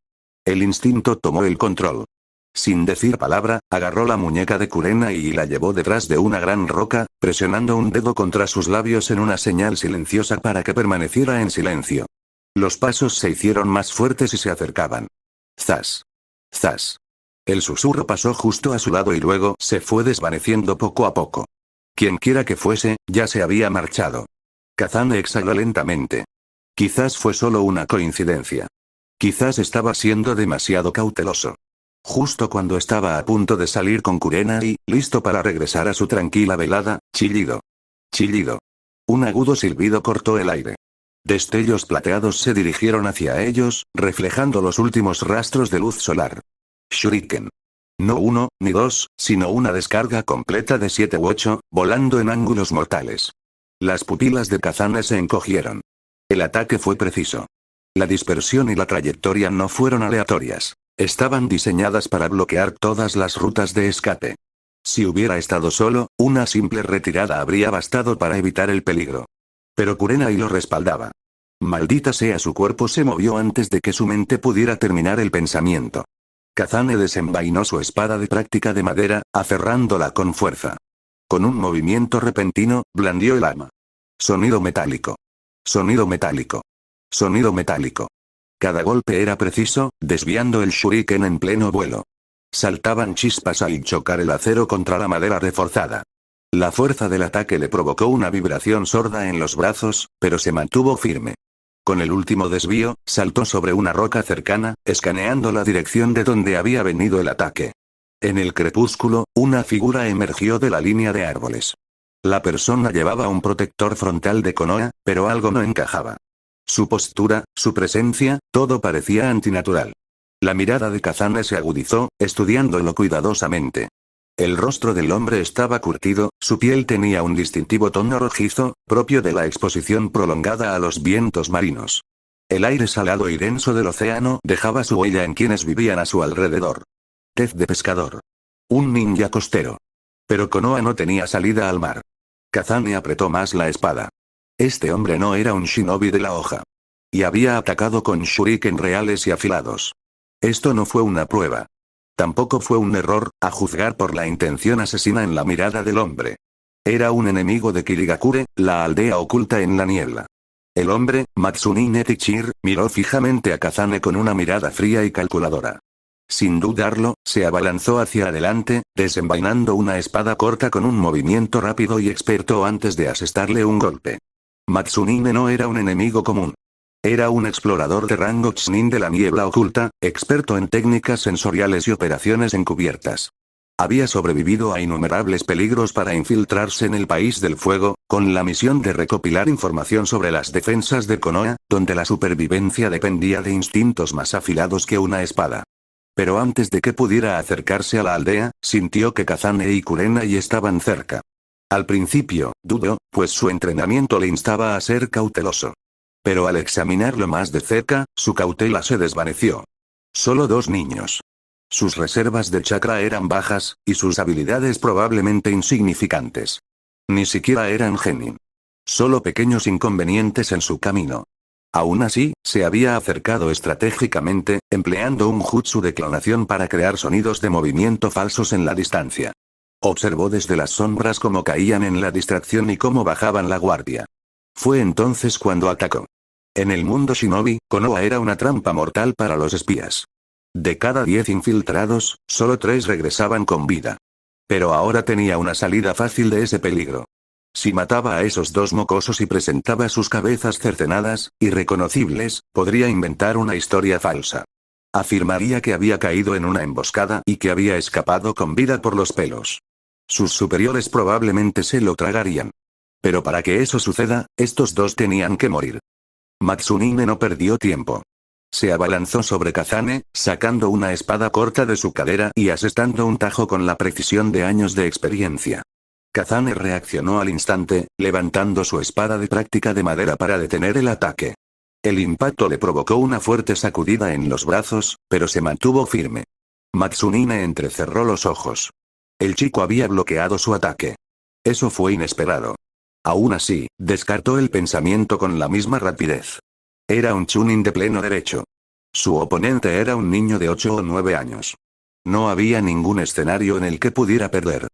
El instinto tomó el control. Sin decir palabra, agarró la muñeca de Kurenai y la llevó detrás de una gran roca, presionando un dedo contra sus labios en una señal silenciosa para que permaneciera en silencio. Los pasos se hicieron más fuertes y se acercaban. Zas. Zas. El susurro pasó justo a su lado y luego se fue desvaneciendo poco a poco. Quienquiera que fuese, ya se había marchado. Kazane exhaló lentamente. Quizás fue solo una coincidencia. Quizás estaba siendo demasiado cauteloso. Justo cuando estaba a punto de salir con Kurenai, listo para regresar a su tranquila velada, chillido. Chillido. Un agudo silbido cortó el aire. Destellos plateados se dirigieron hacia ellos, reflejando los últimos rastros de luz solar. Shuriken. No uno, ni dos, sino una descarga completa de 7 u 8, volando en ángulos mortales. Las pupilas de Kazane se encogieron. El ataque fue preciso. La dispersión y la trayectoria no fueron aleatorias. Estaban diseñadas para bloquear todas las rutas de escape. Si hubiera estado solo, una simple retirada habría bastado para evitar el peligro. Pero Kurenai lo respaldaba. Maldita sea, su cuerpo se movió antes de que su mente pudiera terminar el pensamiento. Kazane desenvainó su espada de práctica de madera, aferrándola con fuerza. Con un movimiento repentino, blandió el arma. Sonido metálico. Sonido metálico. Sonido metálico. Cada golpe era preciso, desviando el shuriken en pleno vuelo. Saltaban chispas al chocar el acero contra la madera reforzada. La fuerza del ataque le provocó una vibración sorda en los brazos, pero se mantuvo firme. Con el último desvío, saltó sobre una roca cercana, escaneando la dirección de donde había venido el ataque. En el crepúsculo, una figura emergió de la línea de árboles. La persona llevaba un protector frontal de Konoha, pero algo no encajaba. Su postura, su presencia, todo parecía antinatural. La mirada de Kazane se agudizó, estudiándolo cuidadosamente. El rostro del hombre estaba curtido, su piel tenía un distintivo tono rojizo, propio de la exposición prolongada a los vientos marinos. El aire salado y denso del océano dejaba su huella en quienes vivían a su alrededor. Tez de pescador. Un ninja costero. Pero Konoha no tenía salida al mar. Kazane apretó más la espada. Este hombre no era un shinobi de la hoja. Y había atacado con shuriken reales y afilados. Esto no fue una prueba. Tampoco fue un error, a juzgar por la intención asesina en la mirada del hombre. Era un enemigo de Kirigakure, la aldea oculta en la niebla. El hombre, Matsunine Tichir, miró fijamente a Kazane con una mirada fría y calculadora. Sin dudarlo, se abalanzó hacia adelante, desenvainando una espada corta con un movimiento rápido y experto antes de asestarle un golpe. Matsunine no era un enemigo común. Era un explorador de rango Chunin de la niebla oculta, experto en técnicas sensoriales y operaciones encubiertas. Había sobrevivido a innumerables peligros para infiltrarse en el país del fuego, con la misión de recopilar información sobre las defensas de Konoha, donde la supervivencia dependía de instintos más afilados que una espada. Pero antes de que pudiera acercarse a la aldea, sintió que Kazane y Kurenai estaban cerca. Al principio, dudó, pues su entrenamiento le instaba a ser cauteloso. Pero al examinarlo más de cerca, su cautela se desvaneció. Solo 2 niños. Sus reservas de chakra eran bajas, y sus habilidades probablemente insignificantes. Ni siquiera eran genin. Solo pequeños inconvenientes en su camino. Aún así, se había acercado estratégicamente, empleando un jutsu de clonación para crear sonidos de movimiento falsos en la distancia. Observó desde las sombras cómo caían en la distracción y cómo bajaban la guardia. Fue entonces cuando atacó. En el mundo shinobi, Konoha era una trampa mortal para los espías. De cada 10 infiltrados, solo 3 regresaban con vida. Pero ahora tenía una salida fácil de ese peligro. Si mataba a esos 2 mocosos y presentaba sus cabezas cercenadas, irreconocibles, podría inventar una historia falsa. Afirmaría que había caído en una emboscada y que había escapado con vida por los pelos. Sus superiores probablemente se lo tragarían. Pero para que eso suceda, estos 2 tenían que morir. Matsunine no perdió tiempo. Se abalanzó sobre Kazane, sacando una espada corta de su cadera y asestando un tajo con la precisión de años de experiencia. Kazane reaccionó al instante, levantando su espada de práctica de madera para detener el ataque. El impacto le provocó una fuerte sacudida en los brazos, pero se mantuvo firme. Matsunine entrecerró los ojos. El chico había bloqueado su ataque. Eso fue inesperado. Aún así, descartó el pensamiento con la misma rapidez. Era un chunin de pleno derecho. Su oponente era un niño de 8 o 9 años. No había ningún escenario en el que pudiera perder.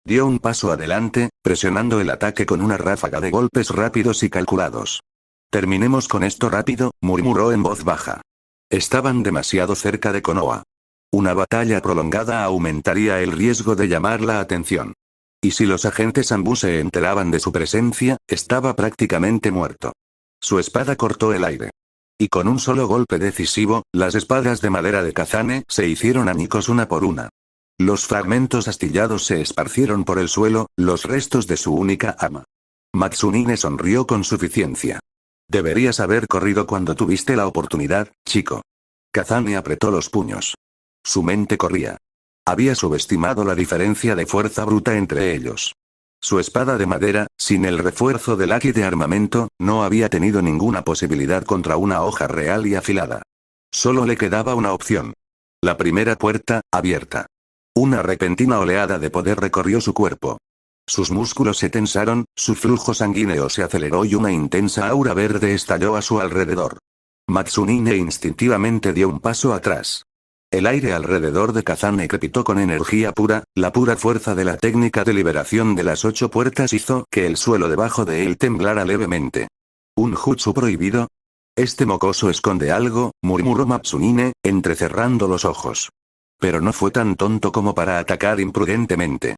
Dio un paso adelante, presionando el ataque con una ráfaga de golpes rápidos y calculados. Terminemos con esto rápido, murmuró en voz baja. Estaban demasiado cerca de Konoha. Una batalla prolongada aumentaría el riesgo de llamar la atención. Y si los agentes Anbu se enteraban de su presencia, estaba prácticamente muerto. Su espada cortó el aire. Y con un solo golpe decisivo, las espadas de madera de Kazane se hicieron añicos una por una. Los fragmentos astillados se esparcieron por el suelo, los restos de su única ama. Matsunine sonrió con suficiencia. Deberías haber corrido cuando tuviste la oportunidad, chico. Kazane apretó los puños. Su mente corría. Había subestimado la diferencia de fuerza bruta entre ellos. Su espada de madera, sin el refuerzo del haki de armamento, no había tenido ninguna posibilidad contra una hoja real y afilada. Solo le quedaba una opción. La primera puerta, abierta. Una repentina oleada de poder recorrió su cuerpo. Sus músculos se tensaron, su flujo sanguíneo se aceleró y una intensa aura verde estalló a su alrededor. Matsunine instintivamente dio un paso atrás. El aire alrededor de Kazane crepitó con energía pura, la pura fuerza de la técnica de liberación de las 8 puertas hizo que el suelo debajo de él temblara levemente. ¿Un jutsu prohibido? Este mocoso esconde algo, murmuró Matsunine, entrecerrando los ojos. Pero no fue tan tonto como para atacar imprudentemente.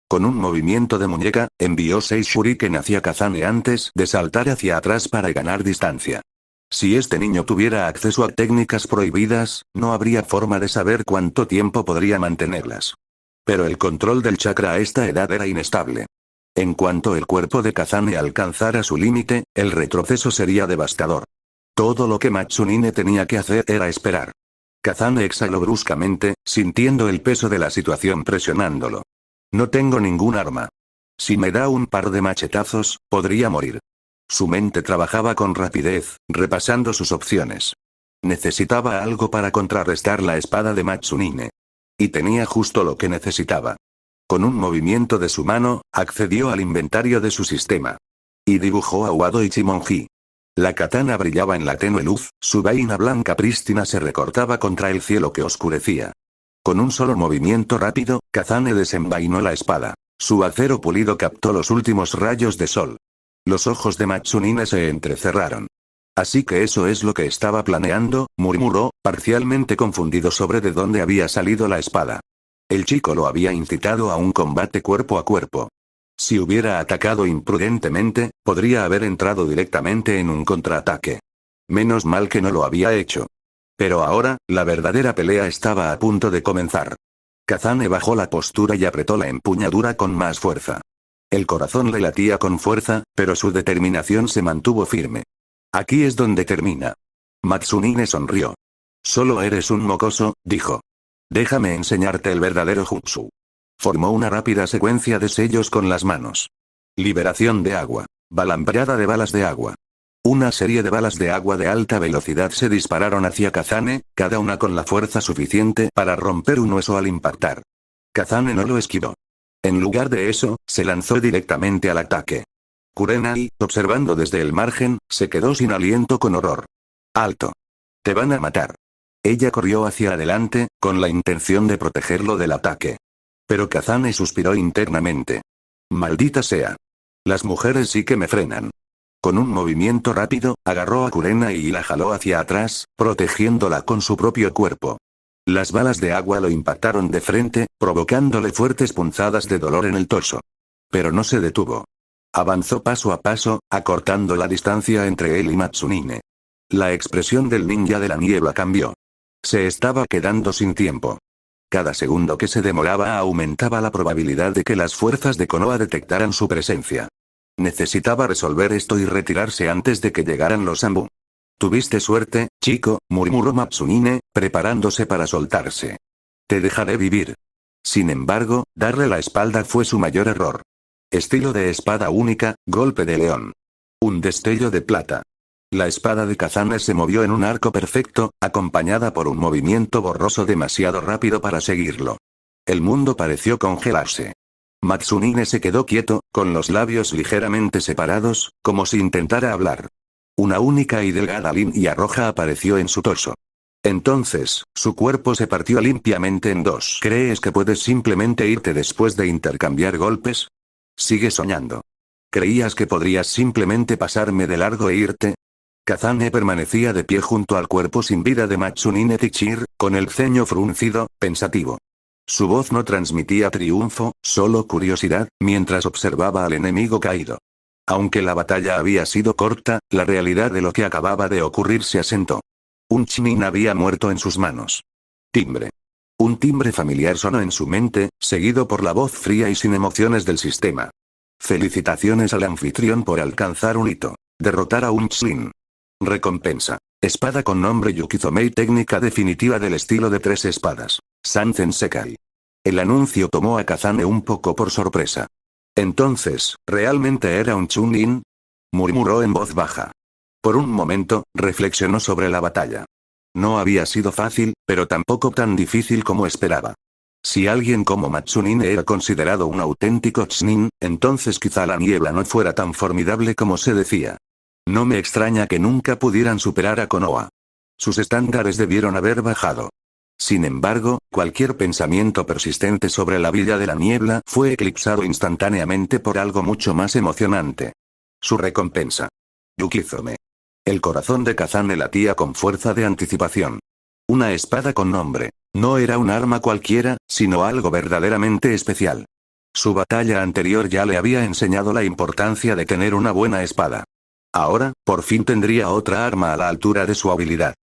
Con un movimiento de muñeca, envió 6 shuriken hacia Kazane antes de saltar hacia atrás para ganar distancia. Si este niño tuviera acceso a técnicas prohibidas, no habría forma de saber cuánto tiempo podría mantenerlas. Pero el control del chakra a esta edad era inestable. En cuanto el cuerpo de Kazane alcanzara su límite, el retroceso sería devastador. Todo lo que Matsunine tenía que hacer era esperar. Kazane exhaló bruscamente, sintiendo el peso de la situación presionándolo. No tengo ningún arma. Si me da un par de machetazos, podría morir. Su mente trabajaba con rapidez, repasando sus opciones. Necesitaba algo para contrarrestar la espada de Matsunine. Y tenía justo lo que necesitaba. Con un movimiento de su mano, accedió al inventario de su sistema. Y dibujó a Wado Ichimonji. La katana brillaba en la tenue luz, su vaina blanca prístina se recortaba contra el cielo que oscurecía. Con un solo movimiento rápido, Kazane desenvainó la espada. Su acero pulido captó los últimos rayos de sol. Los ojos de Matsunine se entrecerraron. Así que eso es lo que estaba planeando, murmuró, parcialmente confundido sobre de dónde había salido la espada. El chico lo había incitado a un combate cuerpo a cuerpo. Si hubiera atacado imprudentemente, podría haber entrado directamente en un contraataque. Menos mal que no lo había hecho. Pero ahora, la verdadera pelea estaba a punto de comenzar. Kazane bajó la postura y apretó la empuñadura con más fuerza. El corazón le latía con fuerza, pero su determinación se mantuvo firme. Aquí es donde termina. Matsunine sonrió. Solo eres un mocoso, dijo. Déjame enseñarte el verdadero jutsu. Formó una rápida secuencia de sellos con las manos. Liberación de agua. Balambrada de balas de agua. Una serie de balas de agua de alta velocidad se dispararon hacia Kazane, cada una con la fuerza suficiente para romper un hueso al impactar. Kazane no lo esquivó. En lugar de eso, se lanzó directamente al ataque. Kurenai, observando desde el margen, se quedó sin aliento con horror. ¡Alto! Te van a matar. Ella corrió hacia adelante, con la intención de protegerlo del ataque. Pero Kazane suspiró internamente. Maldita sea. Las mujeres sí que me frenan. Con un movimiento rápido, agarró a Kurenai y la jaló hacia atrás, protegiéndola con su propio cuerpo. Las balas de agua lo impactaron de frente, provocándole fuertes punzadas de dolor en el torso. Pero no se detuvo. Avanzó paso a paso, acortando la distancia entre él y Matsunine. La expresión del ninja de la niebla cambió. Se estaba quedando sin tiempo. Cada segundo que se demoraba aumentaba la probabilidad de que las fuerzas de Konoha detectaran su presencia. Necesitaba resolver esto y retirarse antes de que llegaran los Anbu. Tuviste suerte, chico, murmuró Matsunine, preparándose para soltarse. Te dejaré vivir. Sin embargo, darle la espalda fue su mayor error. Estilo de espada única, golpe de león. Un destello de plata. La espada de Kazane se movió en un arco perfecto, acompañada por un movimiento borroso demasiado rápido para seguirlo. El mundo pareció congelarse. Matsunine se quedó quieto, con los labios ligeramente separados, como si intentara hablar. Una única y delgada línea roja apareció en su torso. Entonces, su cuerpo se partió limpiamente en dos. ¿Crees que puedes simplemente irte después de intercambiar golpes? Sigue soñando. ¿Creías que podrías simplemente pasarme de largo e irte? Kazane permanecía de pie junto al cuerpo sin vida de Matsunine Tichir, con el ceño fruncido, pensativo. Su voz no transmitía triunfo, solo curiosidad, mientras observaba al enemigo caído. Aunque la batalla había sido corta, la realidad de lo que acababa de ocurrir se asentó. Un Chunin había muerto en sus manos. Timbre. Un timbre familiar sonó en su mente, seguido por la voz fría y sin emociones del sistema. Felicitaciones al anfitrión por alcanzar un hito. Derrotar a un Chunin. Recompensa. Espada con nombre Yukizomei, técnica definitiva del estilo de 3 espadas. Sanzen Sekai. El anuncio tomó a Kazane un poco por sorpresa. Entonces, ¿realmente era un Chunin? Murmuró en voz baja. Por un momento, reflexionó sobre la batalla. No había sido fácil, pero tampoco tan difícil como esperaba. Si alguien como Matsunine era considerado un auténtico Chunin, entonces quizá la niebla no fuera tan formidable como se decía. No me extraña que nunca pudieran superar a Konoha. Sus estándares debieron haber bajado. Sin embargo, cualquier pensamiento persistente sobre la villa de la niebla fue eclipsado instantáneamente por algo mucho más emocionante. Su recompensa. Yukizome. El corazón de Kazane latía con fuerza de anticipación. Una espada con nombre. No era un arma cualquiera, sino algo verdaderamente especial. Su batalla anterior ya le había enseñado la importancia de tener una buena espada. Ahora, por fin tendría otra arma a la altura de su habilidad.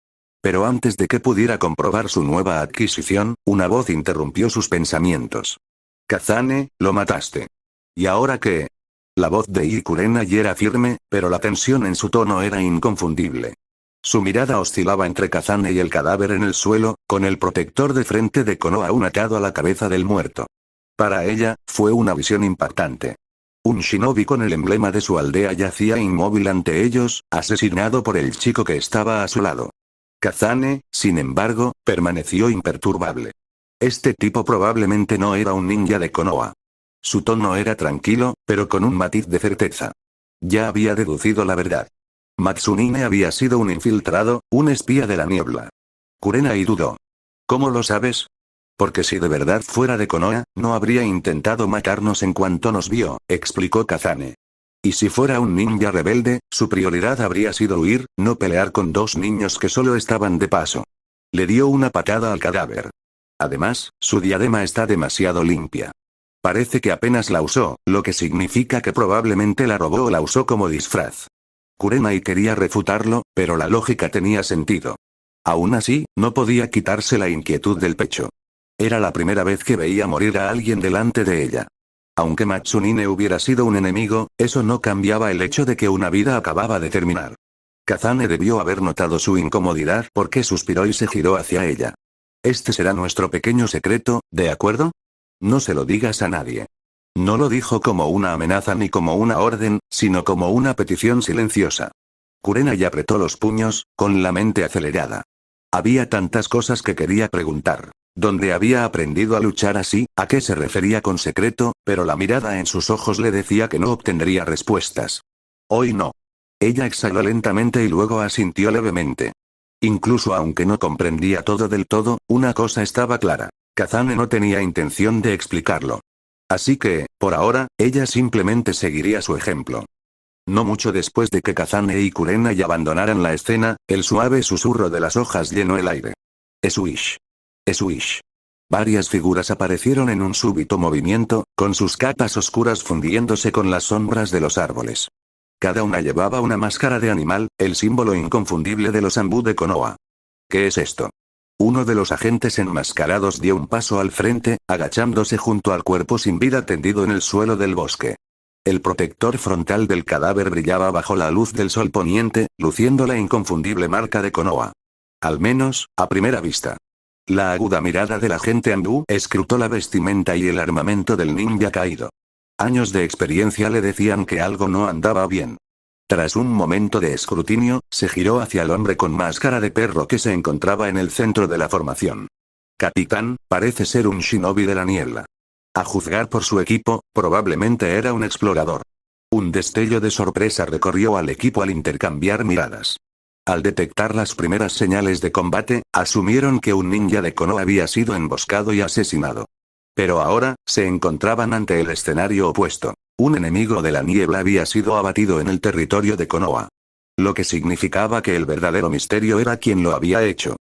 Pero antes de que pudiera comprobar su nueva adquisición, una voz interrumpió sus pensamientos. Kazane, lo mataste. ¿Y ahora qué? La voz de Kurenai era firme, pero la tensión en su tono era inconfundible. Su mirada oscilaba entre Kazane y el cadáver en el suelo, con el protector de frente de Konoha aún atado a la cabeza del muerto. Para ella, fue una visión impactante. Un shinobi con el emblema de su aldea yacía inmóvil ante ellos, asesinado por el chico que estaba a su lado. Kazane, sin embargo, permaneció imperturbable. Este tipo probablemente no era un ninja de Konoha. Su tono era tranquilo, pero con un matiz de certeza. Ya había deducido la verdad. Matsunine había sido un infiltrado, un espía de la niebla. Kurenai dudó. ¿Cómo lo sabes? Porque si de verdad fuera de Konoha, no habría intentado matarnos en cuanto nos vio, explicó Kazane. Y si fuera un ninja rebelde, su prioridad habría sido huir, no pelear con dos niños que solo estaban de paso. Le dio una patada al cadáver. Además, su diadema está demasiado limpia. Parece que apenas la usó, lo que significa que probablemente la robó o la usó como disfraz. Kurenai quería refutarlo, pero la lógica tenía sentido. Aún así, no podía quitarse la inquietud del pecho. Era la primera vez que veía morir a alguien delante de ella. Aunque Matsunine hubiera sido un enemigo, eso no cambiaba el hecho de que una vida acababa de terminar. Kazane debió haber notado su incomodidad porque suspiró y se giró hacia ella. Este será nuestro pequeño secreto, ¿de acuerdo? No se lo digas a nadie. No lo dijo como una amenaza ni como una orden, sino como una petición silenciosa. Kurenai apretó los puños, con la mente acelerada. Había tantas cosas que quería preguntar. ¿Dónde había aprendido a luchar así? ¿A qué se refería con secreto? Pero la mirada en sus ojos le decía que no obtendría respuestas. Hoy no. Ella exhaló lentamente y luego asintió levemente. Incluso aunque no comprendía todo del todo, una cosa estaba clara. Kazane no tenía intención de explicarlo. Así que, por ahora, ella simplemente seguiría su ejemplo. No mucho después de que Kazane y Kurenai abandonaran la escena, el suave susurro de las hojas llenó el aire. Esuish. Esuish. Varias figuras aparecieron en un súbito movimiento, con sus capas oscuras fundiéndose con las sombras de los árboles. Cada una llevaba una máscara de animal, el símbolo inconfundible de los Anbu de Konoha. ¿Qué es esto? Uno de los agentes enmascarados dio un paso al frente, agachándose junto al cuerpo sin vida tendido en el suelo del bosque. El protector frontal del cadáver brillaba bajo la luz del sol poniente, luciendo la inconfundible marca de Konoha. Al menos, a primera vista. La aguda mirada del agente Anbu escrutó la vestimenta y el armamento del ninja caído. Años de experiencia le decían que algo no andaba bien. Tras un momento de escrutinio, se giró hacia el hombre con máscara de perro que se encontraba en el centro de la formación. Capitán, parece ser un shinobi de la niebla. A juzgar por su equipo, probablemente era un explorador. Un destello de sorpresa recorrió al equipo al intercambiar miradas. Al detectar las primeras señales de combate, asumieron que un ninja de Konoha había sido emboscado y asesinado. Pero ahora, se encontraban ante el escenario opuesto. Un enemigo de la niebla había sido abatido en el territorio de Konoha. Lo que significaba que el verdadero misterio era quien lo había hecho.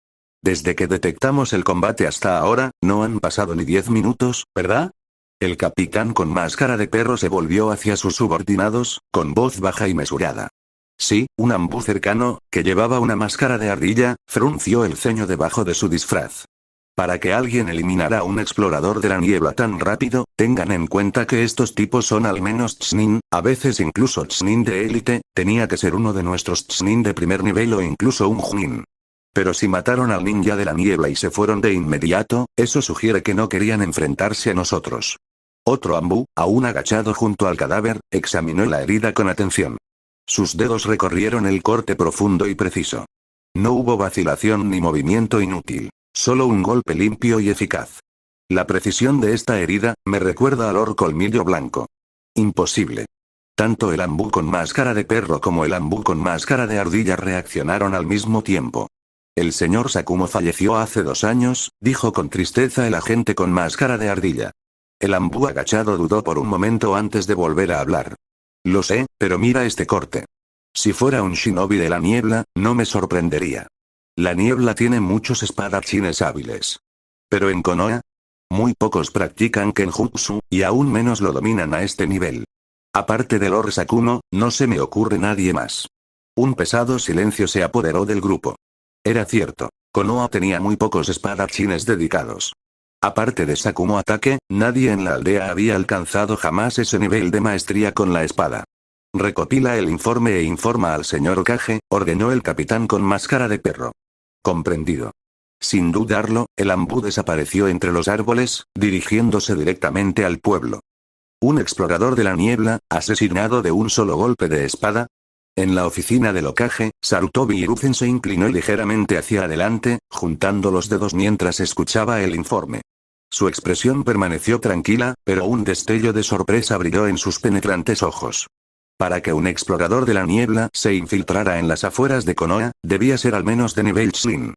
Desde que detectamos el combate hasta ahora, no han pasado ni 10 minutos, ¿verdad? El capitán con máscara de perro se volvió hacia sus subordinados, con voz baja y mesurada. Sí, un Anbu cercano, que llevaba una máscara de ardilla, frunció el ceño debajo de su disfraz. Para que alguien eliminara a un explorador de la niebla tan rápido, tengan en cuenta que estos tipos son al menos Chunin, a veces incluso Chunin de élite, tenía que ser uno de nuestros Chunin de primer nivel o incluso un Junin. Pero si mataron al ninja de la niebla y se fueron de inmediato, eso sugiere que no querían enfrentarse a nosotros. Otro Anbu, aún agachado junto al cadáver, examinó la herida con atención. Sus dedos recorrieron el corte profundo y preciso. No hubo vacilación ni movimiento inútil. Solo un golpe limpio y eficaz. La precisión de esta herida, me recuerda al Lord Colmillo Blanco. Imposible. Tanto el Anbu con máscara de perro como el Anbu con máscara de ardilla reaccionaron al mismo tiempo. El señor Sakumo falleció hace 2 años, dijo con tristeza el agente con máscara de ardilla. El Anbu agachado dudó por un momento antes de volver a hablar. Lo sé, pero mira este corte. Si fuera un shinobi de la niebla, no me sorprendería. La niebla tiene muchos espadachines hábiles. Pero en Konoha, muy pocos practican Kenjutsu, y aún menos lo dominan a este nivel. Aparte de Lord Sakumo, no se me ocurre nadie más. Un pesado silencio se apoderó del grupo. Era cierto, Konoha tenía muy pocos espadachines dedicados. Aparte de Sakumo Atake, nadie en la aldea había alcanzado jamás ese nivel de maestría con la espada. Recopila el informe e informa al señor Kage, ordenó el capitán con máscara de perro. Comprendido. Sin dudarlo, el Anbu desapareció entre los árboles, dirigiéndose directamente al pueblo. ¿Un explorador de la niebla, asesinado de un solo golpe de espada? En la oficina del Hokage, Sarutobi Hiruzen se inclinó ligeramente hacia adelante, juntando los dedos mientras escuchaba el informe. Su expresión permaneció tranquila, pero un destello de sorpresa brilló en sus penetrantes ojos. Para que un explorador de la niebla se infiltrara en las afueras de Konoha, debía ser al menos de nivel Shin.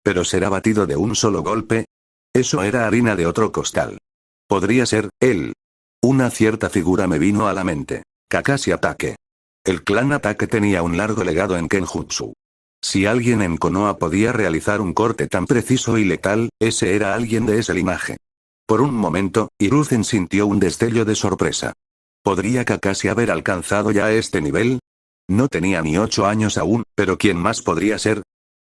Pero ser abatido de un solo golpe. Eso era harina de otro costal. Podría ser él. Una cierta figura me vino a la mente. Kakashi Hatake. El clan Hatake tenía un largo legado en Kenjutsu. Si alguien en Konoha podía realizar un corte tan preciso y letal, ese era alguien de ese linaje. Por un momento, Hiruzen sintió un destello de sorpresa. ¿Podría Kakashi haber alcanzado ya este nivel? No tenía ni 8 años aún, pero ¿quién más podría ser?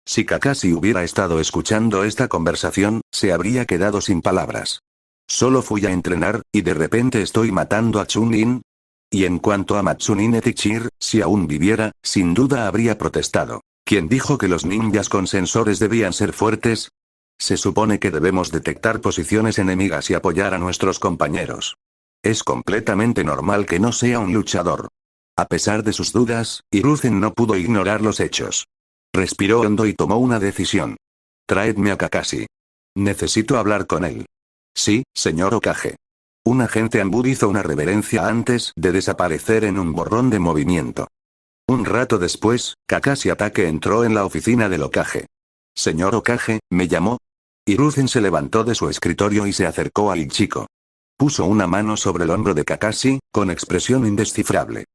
Si Kakashi hubiera estado escuchando esta conversación, se habría quedado sin palabras. Solo fui a entrenar, y de repente estoy matando a Chunin. Y en cuanto a Matsunine Tichir, si aún viviera, sin duda habría protestado. ¿Quién dijo que los ninjas con sensores debían ser fuertes? Se supone que debemos detectar posiciones enemigas y apoyar a nuestros compañeros. Es completamente normal que no sea un luchador. A pesar de sus dudas, Hiruzen no pudo ignorar los hechos. Respiró hondo y tomó una decisión. Traedme a Kakashi. Necesito hablar con él. Sí, señor Hokage. Un agente Ambur hizo una reverencia antes de desaparecer en un borrón de movimiento. Un rato después, Kakashi Hatake entró en la oficina del Hokage. Señor Hokage, ¿me llamó? Hiruzen se levantó de su escritorio y se acercó al chico. Puso una mano sobre el hombro de Kakashi, con expresión indescifrable.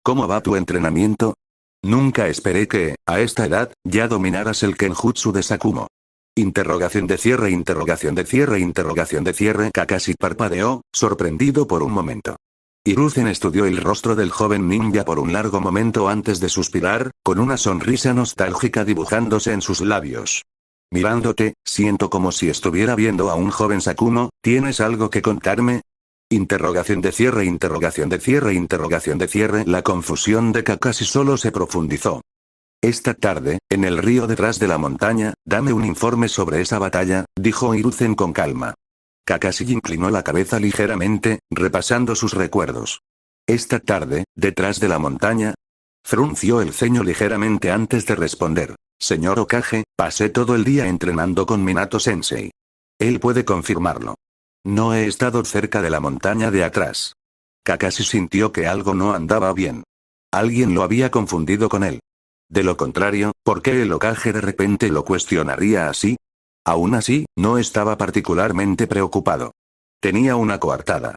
¿Cómo va tu entrenamiento? Nunca esperé que, a esta edad, ya dominaras el Kenjutsu de Sakumo. Interrogación de cierre, interrogación de cierre, interrogación de cierre. Kakashi parpadeó, sorprendido por un momento. Hiruzen estudió el rostro del joven ninja por un largo momento antes de suspirar, con una sonrisa nostálgica dibujándose en sus labios. Mirándote, siento como si estuviera viendo a un joven Sakumo. ¿Tienes algo que contarme? Interrogación de cierre, interrogación de cierre, interrogación de cierre. La confusión de Kakashi solo se profundizó. Esta tarde, en el río detrás de la montaña, dame un informe sobre esa batalla, dijo Hiruzen con calma. Kakashi inclinó la cabeza ligeramente, repasando sus recuerdos. Esta tarde, detrás de la montaña. Frunció el ceño ligeramente antes de responder. Señor Hokage, pasé todo el día entrenando con Minato-sensei. Él puede confirmarlo. No he estado cerca de la montaña de atrás. Kakashi sintió que algo no andaba bien. Alguien lo había confundido con él. De lo contrario, ¿por qué el Hokage de repente lo cuestionaría así? Aún así, no estaba particularmente preocupado. Tenía una coartada.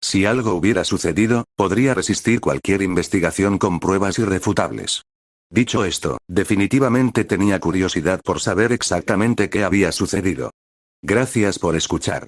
Si algo hubiera sucedido, podría resistir cualquier investigación con pruebas irrefutables. Dicho esto, definitivamente tenía curiosidad por saber exactamente qué había sucedido. Gracias por escuchar.